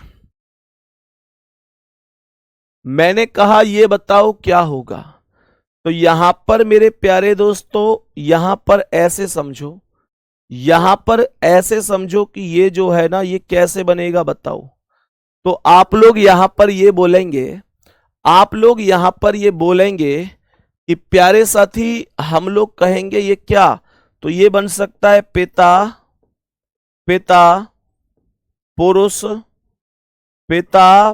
मैंने कहा ये बताओ क्या होगा। तो यहां पर मेरे प्यारे दोस्तों यहां पर ऐसे समझो, यहां पर ऐसे समझो कि ये जो है ना ये कैसे बनेगा बताओ। तो आप लोग यहां पर ये बोलेंगे, आप लोग यहां पर ये बोलेंगे कि प्यारे साथी हम लोग कहेंगे ये क्या, तो ये बन सकता है पिता, पिता पुरुष, पिता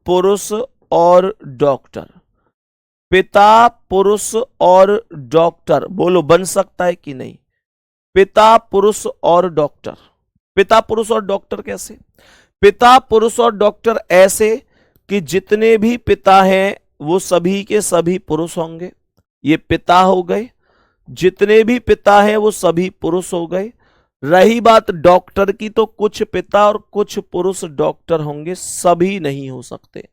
पुरुष और डॉक्टर। पिता पुरुष और डॉक्टर, बोलो बन सकता है कि नहीं? पिता पुरुष और डॉक्टर। पिता पुरुष और डॉक्टर कैसे? पिता पुरुष और डॉक्टर ऐसे कि जितने भी पिता हैं वो सभी के सभी पुरुष होंगे, ये पिता हो गए। जितने भी पिता हैं वो सभी पुरुष हो गए। रही बात डॉक्टर की, तो कुछ पिता और कुछ पुरुष डॉक्टर होंगे, सभी नहीं हो सकते,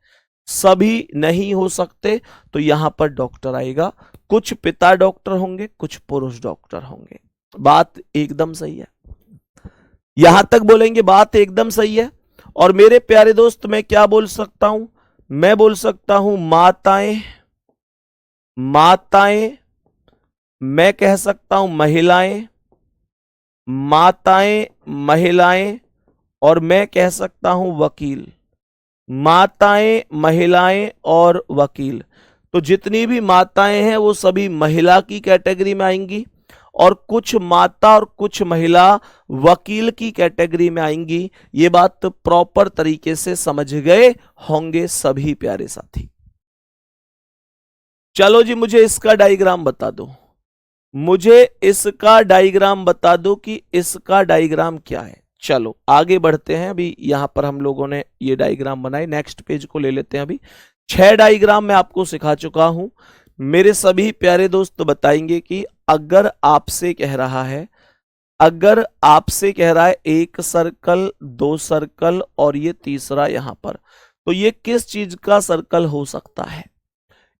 सभी नहीं हो सकते। तो यहां पर डॉक्टर आएगा, कुछ पिता डॉक्टर होंगे, कुछ पुरुष डॉक्टर होंगे। बात एकदम सही है, यहां तक बोलेंगे बात एकदम सही है। और मेरे प्यारे दोस्त मैं क्या बोल सकता हूं? मैं बोल सकता हूं माताएं, माताएं, मैं कह सकता हूं महिलाएं, माताएं महिलाएं, और मैं कह सकता हूं वकील। माताएं महिलाएं और वकील। तो जितनी भी माताएं हैं वो सभी महिला की कैटेगरी में आएंगी और कुछ माता और कुछ महिला वकील की कैटेगरी में आएंगी। ये बात प्रॉपर तरीके से समझ गए होंगे सभी प्यारे साथी। चलो जी मुझे इसका डायग्राम बता दो, मुझे इसका डायग्राम बता दो कि इसका डायग्राम क्या है। चलो आगे बढ़ते हैं। अभी यहां पर हम लोगों ने ये डायग्राम बनाए, नेक्स्ट पेज को ले लेते हैं। अभी 6 डायग्राम मैं आपको सिखा चुका हूं। मेरे सभी प्यारे दोस्त बताएंगे कि अगर आपसे कह रहा है, अगर आपसे कह रहा है एक सर्कल, 2 सर्कल और ये तीसरा यहां पर, तो ये किस चीज का सर्कल हो सकता है,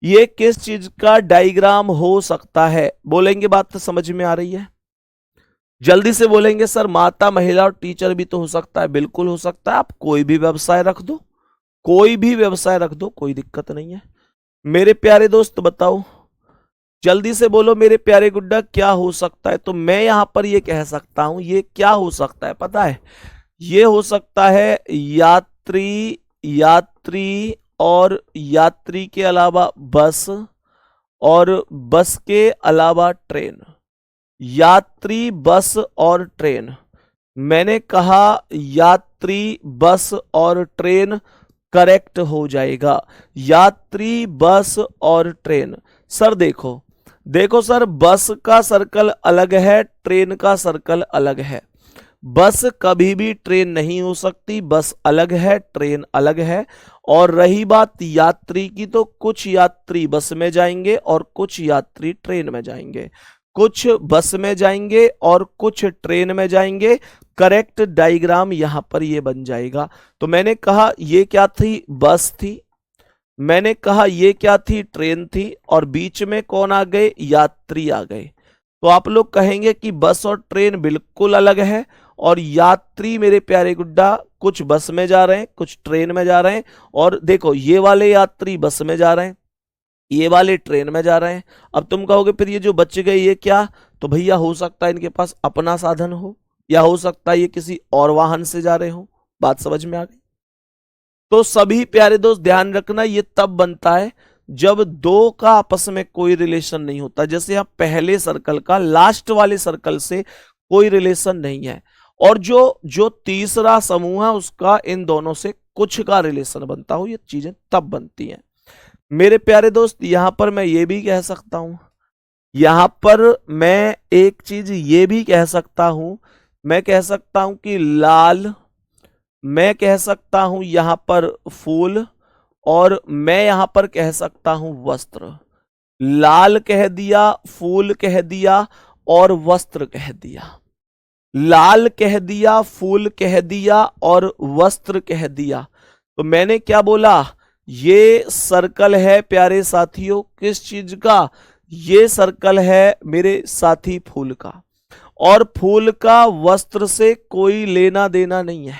ये किस चीज का डायग्राम हो सकता है? बोलेंगे, बात तो समझ में आ रही है? जल्दी से बोलेंगे सर माता महिला और टीचर भी तो हो सकता है। बिल्कुल हो सकता है, आप कोई भी व्यवसाय रख दो, कोई भी व्यवसाय रख दो, कोई दिक्कत नहीं है। मेरे प्यारे दोस्त बताओ, जल्दी से बोलो मेरे प्यारे गुड्डा क्या हो सकता है? तो मैं यहां पर ये कह सकता हूं, ये क्या हो सकता है पता है? ये हो सकता है यात्री, यात्री और यात्री के अलावा बस, और बस के अलावा ट्रेन। यात्री बस और ट्रेन। मैंने कहा यात्री बस और ट्रेन करेक्ट हो जाएगा। यात्री बस और ट्रेन। सर देखो, देखो सर बस का सर्कल अलग है, ट्रेन का सर्कल अलग है। बस कभी भी ट्रेन नहीं हो सकती, बस अलग है, ट्रेन अलग है। और रही बात यात्री की, तो कुछ यात्री बस में जाएंगे और कुछ यात्री ट्रेन में जाएंगे, कुछ बस में जाएंगे और कुछ ट्रेन में जाएंगे। करेक्ट डायग्राम यहां पर ये बन जाएगा। तो मैंने कहा ये क्या थी? बस थी। मैंने कहा ये क्या थी? ट्रेन थी। और बीच में कौन आ गए? यात्री आ गए। तो आप लोग कहेंगे कि बस और ट्रेन बिल्कुल अलग है, और यात्री मेरे प्यारे गुड्डा कुछ बस में जा रहे हैं, कुछ ट्रेन में जा रहे हैं। और देखो ये वाले यात्री बस में जा रहे हैं, ये वाले ट्रेन में जा रहे हैं। अब तुम कहोगे फिर ये जो बच गए ये क्या? तो भैया हो सकता है इनके पास अपना साधन हो, या हो सकता है ये किसी और वाहन से जा रहे हो। बात समझ में आ गई? तो सभी प्यारे दोस्त ध्यान रखना, ये तब बनता है जब दो का आपस में कोई रिलेशन नहीं होता। जैसे यहां पहले सर्कल का लास्ट वाले सर्कल से कोई रिलेशन नहीं है, और जो तीसरा समूह है उसका इन दोनों से कुछ का रिलेशन बनता हो, ये चीजें तब बनती हैं। मेरे प्यारे दोस्त यहां पर मैं ये भी कह सकता हूं, यहां पर मैं एक चीज ये भी कह सकता हूं, मैं कह सकता हूं कि लाल, मैं कह सकता हूं यहां पर फूल, और मैं यहां पर कह सकता हूं वस्त्र। लाल कह दिया, फूल कह दिया और वस्त्र कह दिया। लाल कह दिया, फूल कह दिया और वस्त्र कह दिया। तो मैंने क्या बोला? ये सर्कल है प्यारे साथियों किस चीज का? ये सर्कल है मेरे साथी फूल का, और फूल का वस्त्र से कोई लेना देना नहीं है।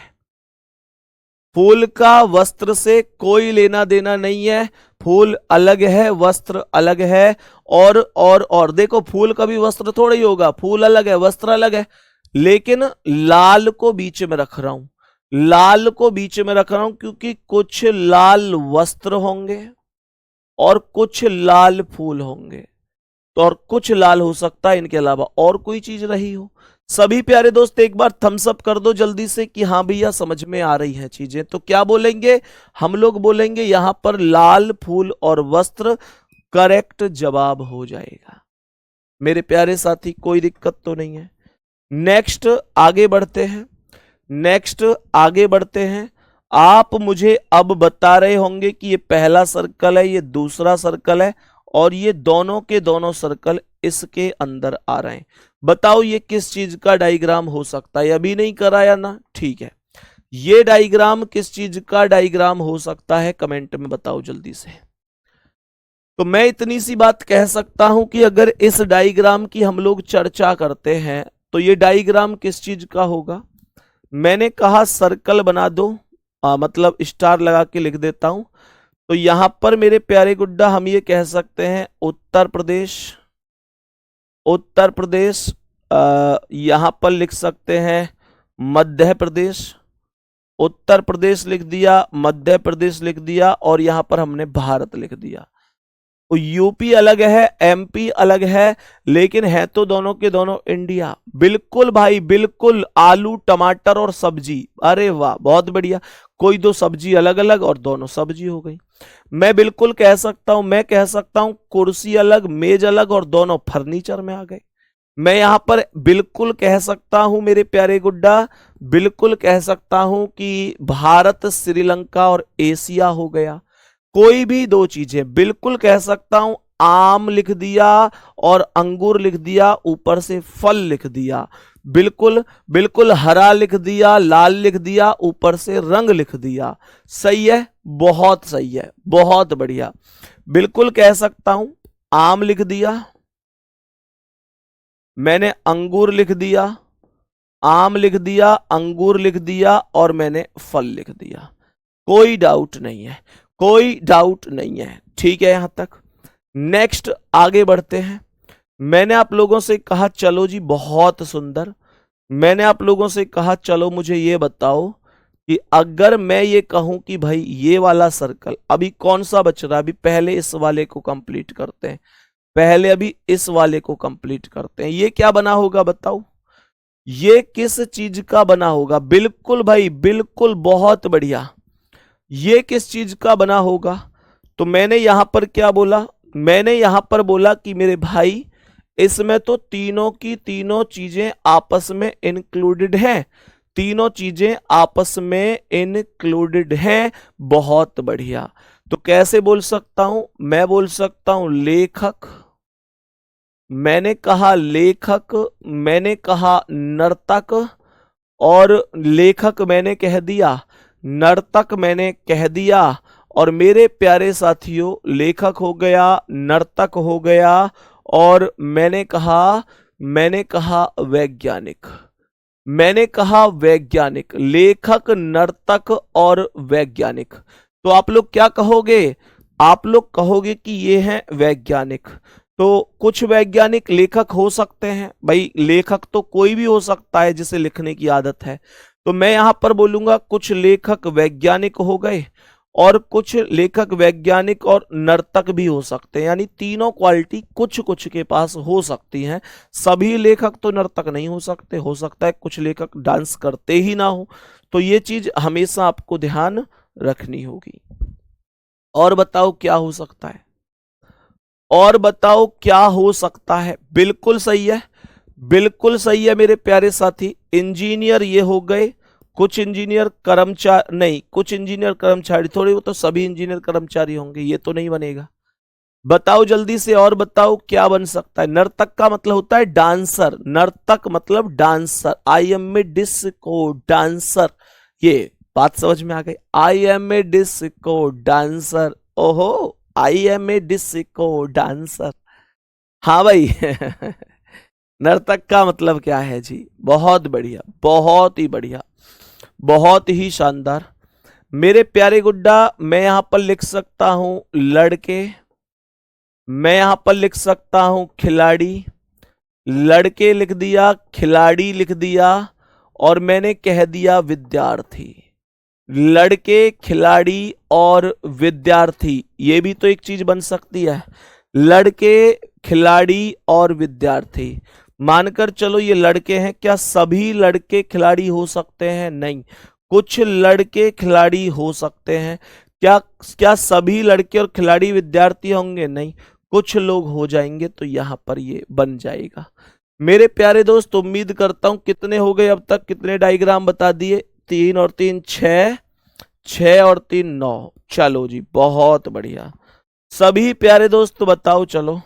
फूल का वस्त्र से कोई लेना देना नहीं है। फूल अलग है, वस्त्र अलग है। और देखो, फूल का भी वस्त्र थोड़ा ही होगा, फूल अलग है, वस्त्र अलग है। लेकिन लाल को बीच में रख रहा हूं, लाल को बीच में रख रहा हूं क्योंकि कुछ लाल वस्त्र होंगे और कुछ लाल फूल होंगे। तो और कुछ लाल हो सकता है, इनके अलावा और कोई चीज रही हो। सभी प्यारे दोस्त एक बार थम्स अप कर दो जल्दी से कि हाँ भैया समझ में आ रही हैं चीजें। तो क्या बोलेंगे हम लोग? बोलेंगे यहां पर लाल फूल और वस्त्र करेक्ट जवाब हो जाएगा। मेरे प्यारे साथी कोई दिक्कत तो नहीं है। नेक्स्ट आगे बढ़ते हैं, नेक्स्ट आगे बढ़ते हैं। आप मुझे अब बता रहे होंगे कि ये पहला सर्कल है, ये दूसरा सर्कल है, और ये दोनों के दोनों सर्कल इसके अंदर आ रहे हैं। बताओ ये किस चीज का डायग्राम हो सकता है? अभी नहीं कराया ना? ठीक है, ये डायग्राम किस चीज का डायग्राम हो सकता है? कमेंट में बताओ जल्दी से। तो मैं इतनी सी बात कह सकता हूं कि अगर इस डायग्राम की हम लोग चर्चा करते हैं तो ये डायग्राम किस चीज का होगा? मैंने कहा सर्कल बना दो, मतलब स्टार लगा के लिख देता हूं। तो यहां पर मेरे प्यारे गुड्डा हम ये कह सकते हैं उत्तर प्रदेश, उत्तर प्रदेश। यहां पर लिख सकते हैं मध्य प्रदेश, उत्तर प्रदेश लिख दिया, मध्य प्रदेश लिख दिया, और यहां पर हमने भारत लिख दिया। तो यूपी अलग है, एमपी अलग है, लेकिन है तो दोनों के दोनों इंडिया। बिल्कुल भाई बिल्कुल, आलू टमाटर और सब्जी, अरे वाह बहुत बढ़िया। कोई दो सब्जी अलग अलग और दोनों सब्जी हो गई। मैं बिल्कुल कह सकता हूं, मैं कह सकता हूं कुर्सी अलग मेज अलग और दोनों फर्नीचर में आ गए। मैं यहां पर बिल्कुल कह सकता हूं मेरे प्यारे गुड्डा, बिल्कुल कह सकता हूं कि भारत श्रीलंका और एशिया हो गया। कोई भी दो चीजें बिल्कुल कह सकता हूं। आम लिख दिया और अंगूर लिख दिया, ऊपर से फल लिख दिया। बिल्कुल बिल्कुल हरा लिख दिया, लाल लिख दिया, ऊपर से रंग लिख दिया। सही है, बहुत सही है, बहुत बढ़िया। बिल्कुल कह सकता हूं आम लिख दिया, मैंने अंगूर लिख दिया, आम लिख दिया, अंगूर लिख दिया, और मैंने फल लिख दिया। कोई डाउट नहीं है, कोई डाउट नहीं है। ठीक है यहां तक। नेक्स्ट आगे बढ़ते हैं। मैंने आप लोगों से कहा चलो जी बहुत सुंदर, मैंने आप लोगों से कहा चलो मुझे ये बताओ कि अगर मैं ये कहूं कि भाई ये वाला सर्कल अभी कौन सा बच रहा है? अभी पहले इस वाले को कंप्लीट करते हैं, पहले अभी इस वाले को कंप्लीट करते हैं। ये क्या बना होगा बताओ? ये किस चीज का बना होगा? बिल्कुल भाई बिल्कुल, बहुत बढ़िया। ये किस चीज का बना होगा? तो मैंने यहां पर क्या बोला? मैंने यहां पर बोला कि मेरे भाई इसमें तो तीनों की तीनों चीजें आपस में इंक्लूडेड हैं, तीनों चीजें आपस में इंक्लूडेड हैं। बहुत बढ़िया। तो कैसे बोल सकता हूं? मैं बोल सकता हूं लेखक, मैंने कहा लेखक, मैंने कहा नर्तक, और लेखक मैंने कह दिया, नर्तक मैंने कह दिया, और मेरे प्यारे साथियों लेखक हो गया, नर्तक हो गया, और मैंने कहा वैज्ञानिक, मैंने कहा वैज्ञानिक। लेखक, नर्तक और वैज्ञानिक। तो आप लोग क्या कहोगे? आप लोग कहोगे कि ये हैं वैज्ञानिक। तो कुछ वैज्ञानिक लेखक हो सकते हैं भाई, लेखक तो कोई भी हो सकता है जिसे लिखने की आदत है। तो मैं यहां पर बोलूंगा कुछ लेखक वैज्ञानिक हो गए, और कुछ लेखक वैज्ञानिक और नर्तक भी हो सकते हैं। यानी तीनों क्वालिटी कुछ कुछ के पास हो सकती हैं। सभी लेखक तो नर्तक नहीं हो सकते, हो सकता है कुछ लेखक डांस करते ही ना हो। तो ये चीज हमेशा आपको ध्यान रखनी होगी। और बताओ क्या हो सकता है? और बताओ क्या हो सकता है? बिल्कुल सही है, बिल्कुल सही है मेरे प्यारे साथी। इंजीनियर ये हो गए, कुछ इंजीनियर कर्मचारी नहीं, कुछ इंजीनियर कर्मचारी थोड़ी, वो तो सभी इंजीनियर कर्मचारी होंगे, ये तो नहीं बनेगा। बताओ जल्दी से, और बताओ क्या बन सकता है। नर्तक का मतलब होता है डांसर, नर्तक मतलब dancer. I am a disco dancer, ये बात समझ में आ गई। I am a disco dancer, ओहो I am a disco dancer. हाँ भाई नर्तक का मतलब क्या है जी? बहुत बढ़िया, बहुत ही बढ़िया, बहुत ही शानदार। मेरे प्यारे गुड्डा, मैं यहां पर लिख सकता हूं लड़के, मैं यहां पर लिख सकता हूं खिलाड़ी, लड़के लिख दिया, खिलाड़ी लिख दिया, और मैंने कह दिया विद्यार्थी। लड़के, खिलाड़ी और विद्यार्थी, ये भी तो एक चीज बन सकती है। लड़के, खिलाड़ी और विद्यार्थी, मानकर चलो ये लड़के हैं, क्या सभी लड़के खिलाड़ी हो सकते हैं? नहीं, कुछ लड़के खिलाड़ी हो सकते हैं। क्या क्या सभी लड़के और खिलाड़ी विद्यार्थी होंगे? नहीं, कुछ लोग हो जाएंगे, तो यहां पर ये बन जाएगा। मेरे प्यारे दोस्त, उम्मीद करता हूं कितने हो गए अब तक, कितने डायग्राम बता दिए? 3 और 3 6, 6 और 3 9। चलो जी, बहुत बढ़िया। सभी प्यारे दोस्त बताओ चलो,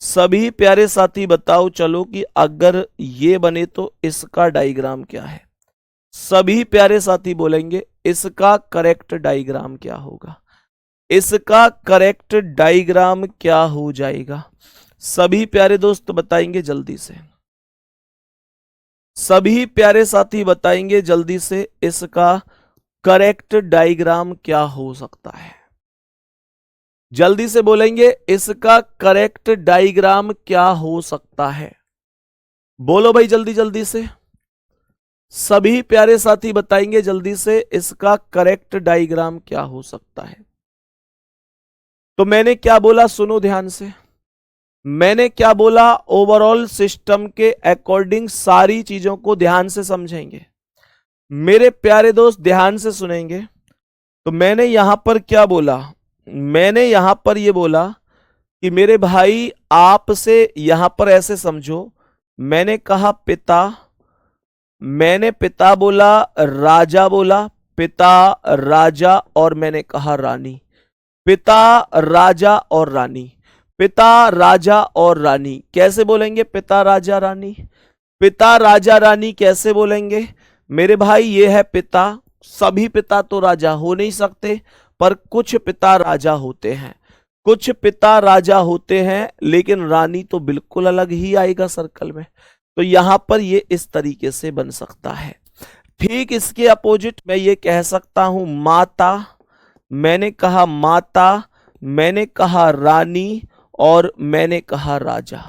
सभी प्यारे साथी बताओ चलो कि अगर ये बने तो इसका डायग्राम क्या है। सभी प्यारे साथी बोलेंगे इसका करेक्ट डायग्राम क्या होगा, इसका करेक्ट डायग्राम क्या हो जाएगा। सभी प्यारे दोस्त बताएंगे जल्दी से, सभी प्यारे साथी बताएंगे जल्दी से, इसका करेक्ट डायग्राम क्या हो सकता है। जल्दी से बोलेंगे इसका करेक्ट डायग्राम क्या हो सकता है। बोलो भाई जल्दी जल्दी से, सभी प्यारे साथी बताएंगे जल्दी से, इसका करेक्ट डायग्राम क्या हो सकता है। तो मैंने क्या बोला, सुनो ध्यान से, मैंने क्या बोला, ओवरऑल सिस्टम के अकॉर्डिंग सारी चीजों को ध्यान से समझेंगे। मेरे प्यारे दोस्त ध्यान से सुनेंगे। तो मैंने यहां पर क्या बोला, मैंने यहां पर यह बोला कि मेरे भाई आपसे यहां पर ऐसे समझो, मैंने कहा पिता, मैंने पिता बोला, राजा बोला, पिता राजा, और मैंने कहा रानी। पिता राजा और रानी, पिता राजा और रानी कैसे बोलेंगे? पिता राजा रानी, पिता राजा रानी कैसे बोलेंगे? मेरे भाई ये है पिता, सभी पिता तो राजा हो नहीं सकते, पर कुछ पिता राजा होते हैं, कुछ पिता राजा होते हैं, लेकिन रानी तो बिल्कुल अलग ही आएगा सर्कल में। तो यहां पर ये इस तरीके से बन सकता है। ठीक इसके अपोजिट मैं ये कह सकता हूं माता, मैंने कहा माता, मैंने कहा रानी, और मैंने कहा राजा,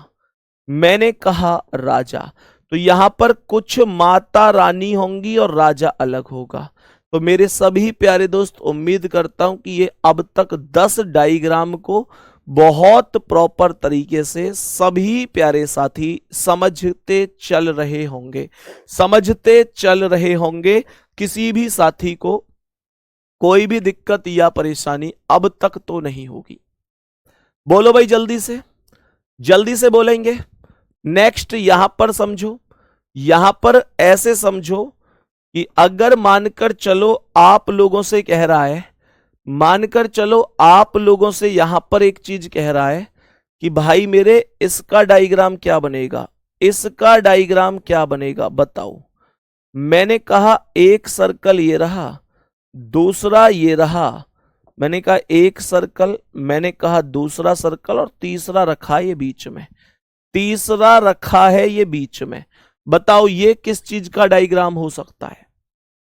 मैंने कहा राजा। तो यहां पर कुछ माता रानी होंगी और राजा अलग होगा। तो मेरे सभी प्यारे दोस्त, उम्मीद करता हूं कि ये अब तक 10 डायग्राम को बहुत प्रॉपर तरीके से सभी प्यारे साथी समझते चल रहे होंगे, समझते चल रहे होंगे। किसी भी साथी को कोई भी दिक्कत या परेशानी अब तक तो नहीं होगी। बोलो भाई जल्दी से बोलेंगे। नेक्स्ट यहां पर समझो, यहां पर ऐसे समझो कि अगर मानकर चलो आप लोगों से कह रहा है, मानकर चलो आप लोगों से यहां पर एक चीज कह रहा है कि भाई मेरे इसका डायग्राम क्या बनेगा, इसका डायग्राम क्या बनेगा बताओ। मैंने कहा एक सर्कल ये रहा, दूसरा ये रहा, मैंने कहा एक सर्कल, मैंने कहा दूसरा सर्कल, और तीसरा रखा ये बीच में, तीसरा रखा है ये बीच में। बताओ ये किस चीज का डायग्राम हो सकता है,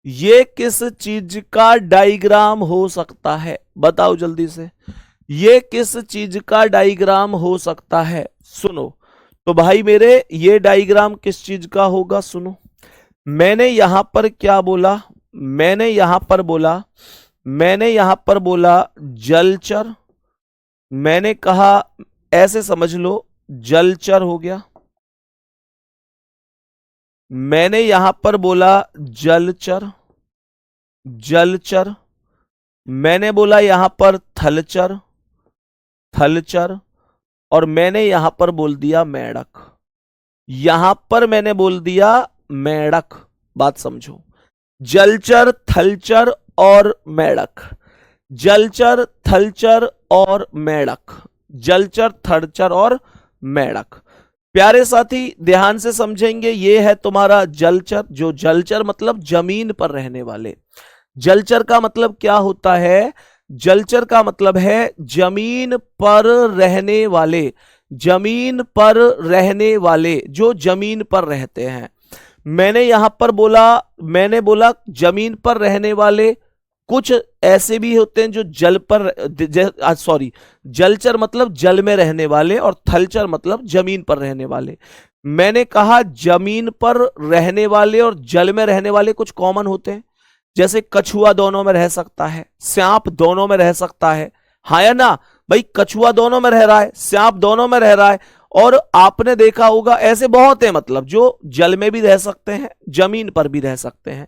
ये किस चीज का डायग्राम हो सकता है? बताओ जल्दी से, ये किस चीज का डायग्राम हो सकता है? सुनो तो भाई मेरे, ये डायग्राम किस चीज का होगा सुनो। मैंने यहां पर क्या बोला, मैंने यहां पर बोला, मैंने यहां पर बोला जलचर, मैंने कहा ऐसे समझ लो जलचर हो गया, मैंने यहां पर बोला जलचर, जलचर, मैंने बोला यहां पर थलचर, थलचर, और मैंने यहां पर बोल दिया मेढक, यहां पर मैंने बोल दिया मेढक। बात समझो, जलचर, थलचर और मेढक। जलचर, थलचर और मेढक। जलचर, थलचर और मेढक। प्यारे साथी ध्यान से समझेंगे, ये है तुम्हारा जलचर। जो जलचर मतलब जमीन पर रहने वाले। जलचर का मतलब क्या होता है? जलचर का मतलब है जमीन पर रहने वाले। जमीन पर रहने वाले, जो जमीन पर रहते हैं। मैंने बोला जमीन पर रहने वाले। कुछ ऐसे भी होते हैं जो जल पर, सॉरी, जलचर मतलब जल में रहने वाले और थलचर मतलब जमीन पर रहने वाले। मैंने कहा जमीन पर रहने वाले और जल में रहने वाले कुछ कॉमन होते हैं। जैसे कछुआ दोनों में रह सकता है, सांप दोनों में रह सकता है। हाँ या ना भाई? कछुआ दोनों में रह रहा है, सांप दोनों में रह रहा है। और आपने देखा होगा ऐसे बहुत है, मतलब जो जल में भी रह सकते हैं, जमीन पर भी रह सकते हैं।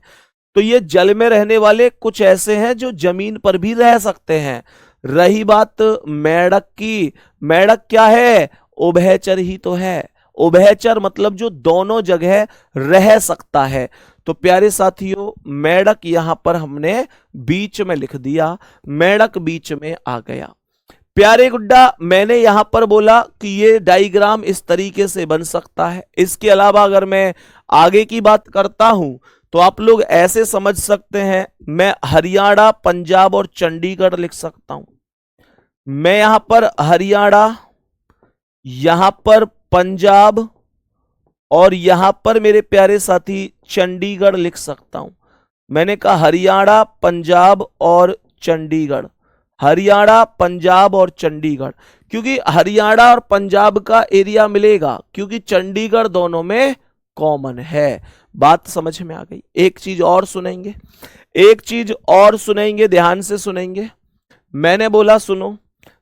तो ये जल में रहने वाले कुछ ऐसे हैं जो जमीन पर भी रह सकते हैं। रही बात मेढक की, मेढक क्या है? उभयचर ही तो है। उभयचर मतलब जो दोनों जगह रह सकता है। तो प्यारे साथियों, मेढक यहां पर हमने बीच में लिख दिया, मेढक बीच में आ गया। प्यारे गुड्डा, मैंने यहां पर बोला कि ये डायग्राम इस तरीके से बन सकता है। इसके अलावा अगर मैं आगे की बात करता हूं तो आप लोग ऐसे समझ सकते हैं, मैं हरियाणा, पंजाब और चंडीगढ़ लिख सकता हूं। मैं यहां पर हरियाणा, यहां पर पंजाब और यहां पर मेरे प्यारे साथी चंडीगढ़ लिख सकता हूं। मैंने कहा हरियाणा, पंजाब और चंडीगढ़। हरियाणा, पंजाब और चंडीगढ़, क्योंकि हरियाणा और पंजाब का एरिया मिलेगा, क्योंकि चंडीगढ़ दोनों में कॉमन है। बात समझ में आ गई? एक चीज और सुनेंगे, एक चीज और सुनेंगे, ध्यान से सुनेंगे। मैंने बोला सुनो,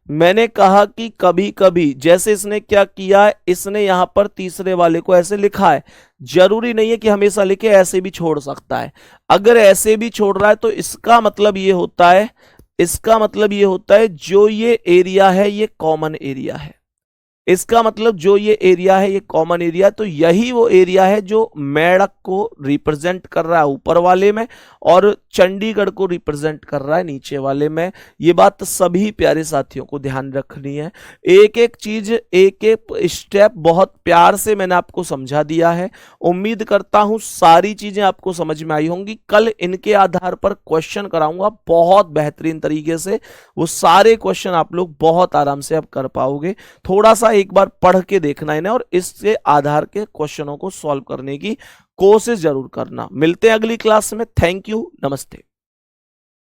मैंने कहा कि कभी कभी, जैसे इसने क्या किया, इसने यहां पर तीसरे वाले को ऐसे लिखा है। जरूरी नहीं है कि हमेशा लिखे, ऐसे भी छोड़ सकता है। अगर ऐसे भी छोड़ रहा है तो इसका मतलब ये होता है, इसका मतलब ये होता है जो ये एरिया है ये कॉमन एरिया है। इसका मतलब जो ये एरिया है ये कॉमन एरिया, तो यही वो एरिया है जो मेढक को रिप्रेजेंट कर रहा है ऊपर वाले में और चंडीगढ़ को रिप्रेजेंट कर रहा है नीचे वाले में। ये बात सभी प्यारे साथियों को ध्यान रखनी है। एक एक चीज, एक एक स्टेप बहुत प्यार से मैंने आपको समझा दिया है। उम्मीद करता हूं सारी चीजें आपको समझ में आई होंगी। कल इनके आधार पर क्वेश्चन कराऊंगा बहुत बेहतरीन तरीके से। वो सारे क्वेश्चन आप लोग बहुत आराम से अब कर पाओगे। थोड़ा सा एक बार पढ़ के देखना है ना, और इसके आधार के क्वेश्चनों को सॉल्व करने की कोशिश जरूर करना। मिलते हैं अगली क्लास में। थैंक यू, नमस्ते।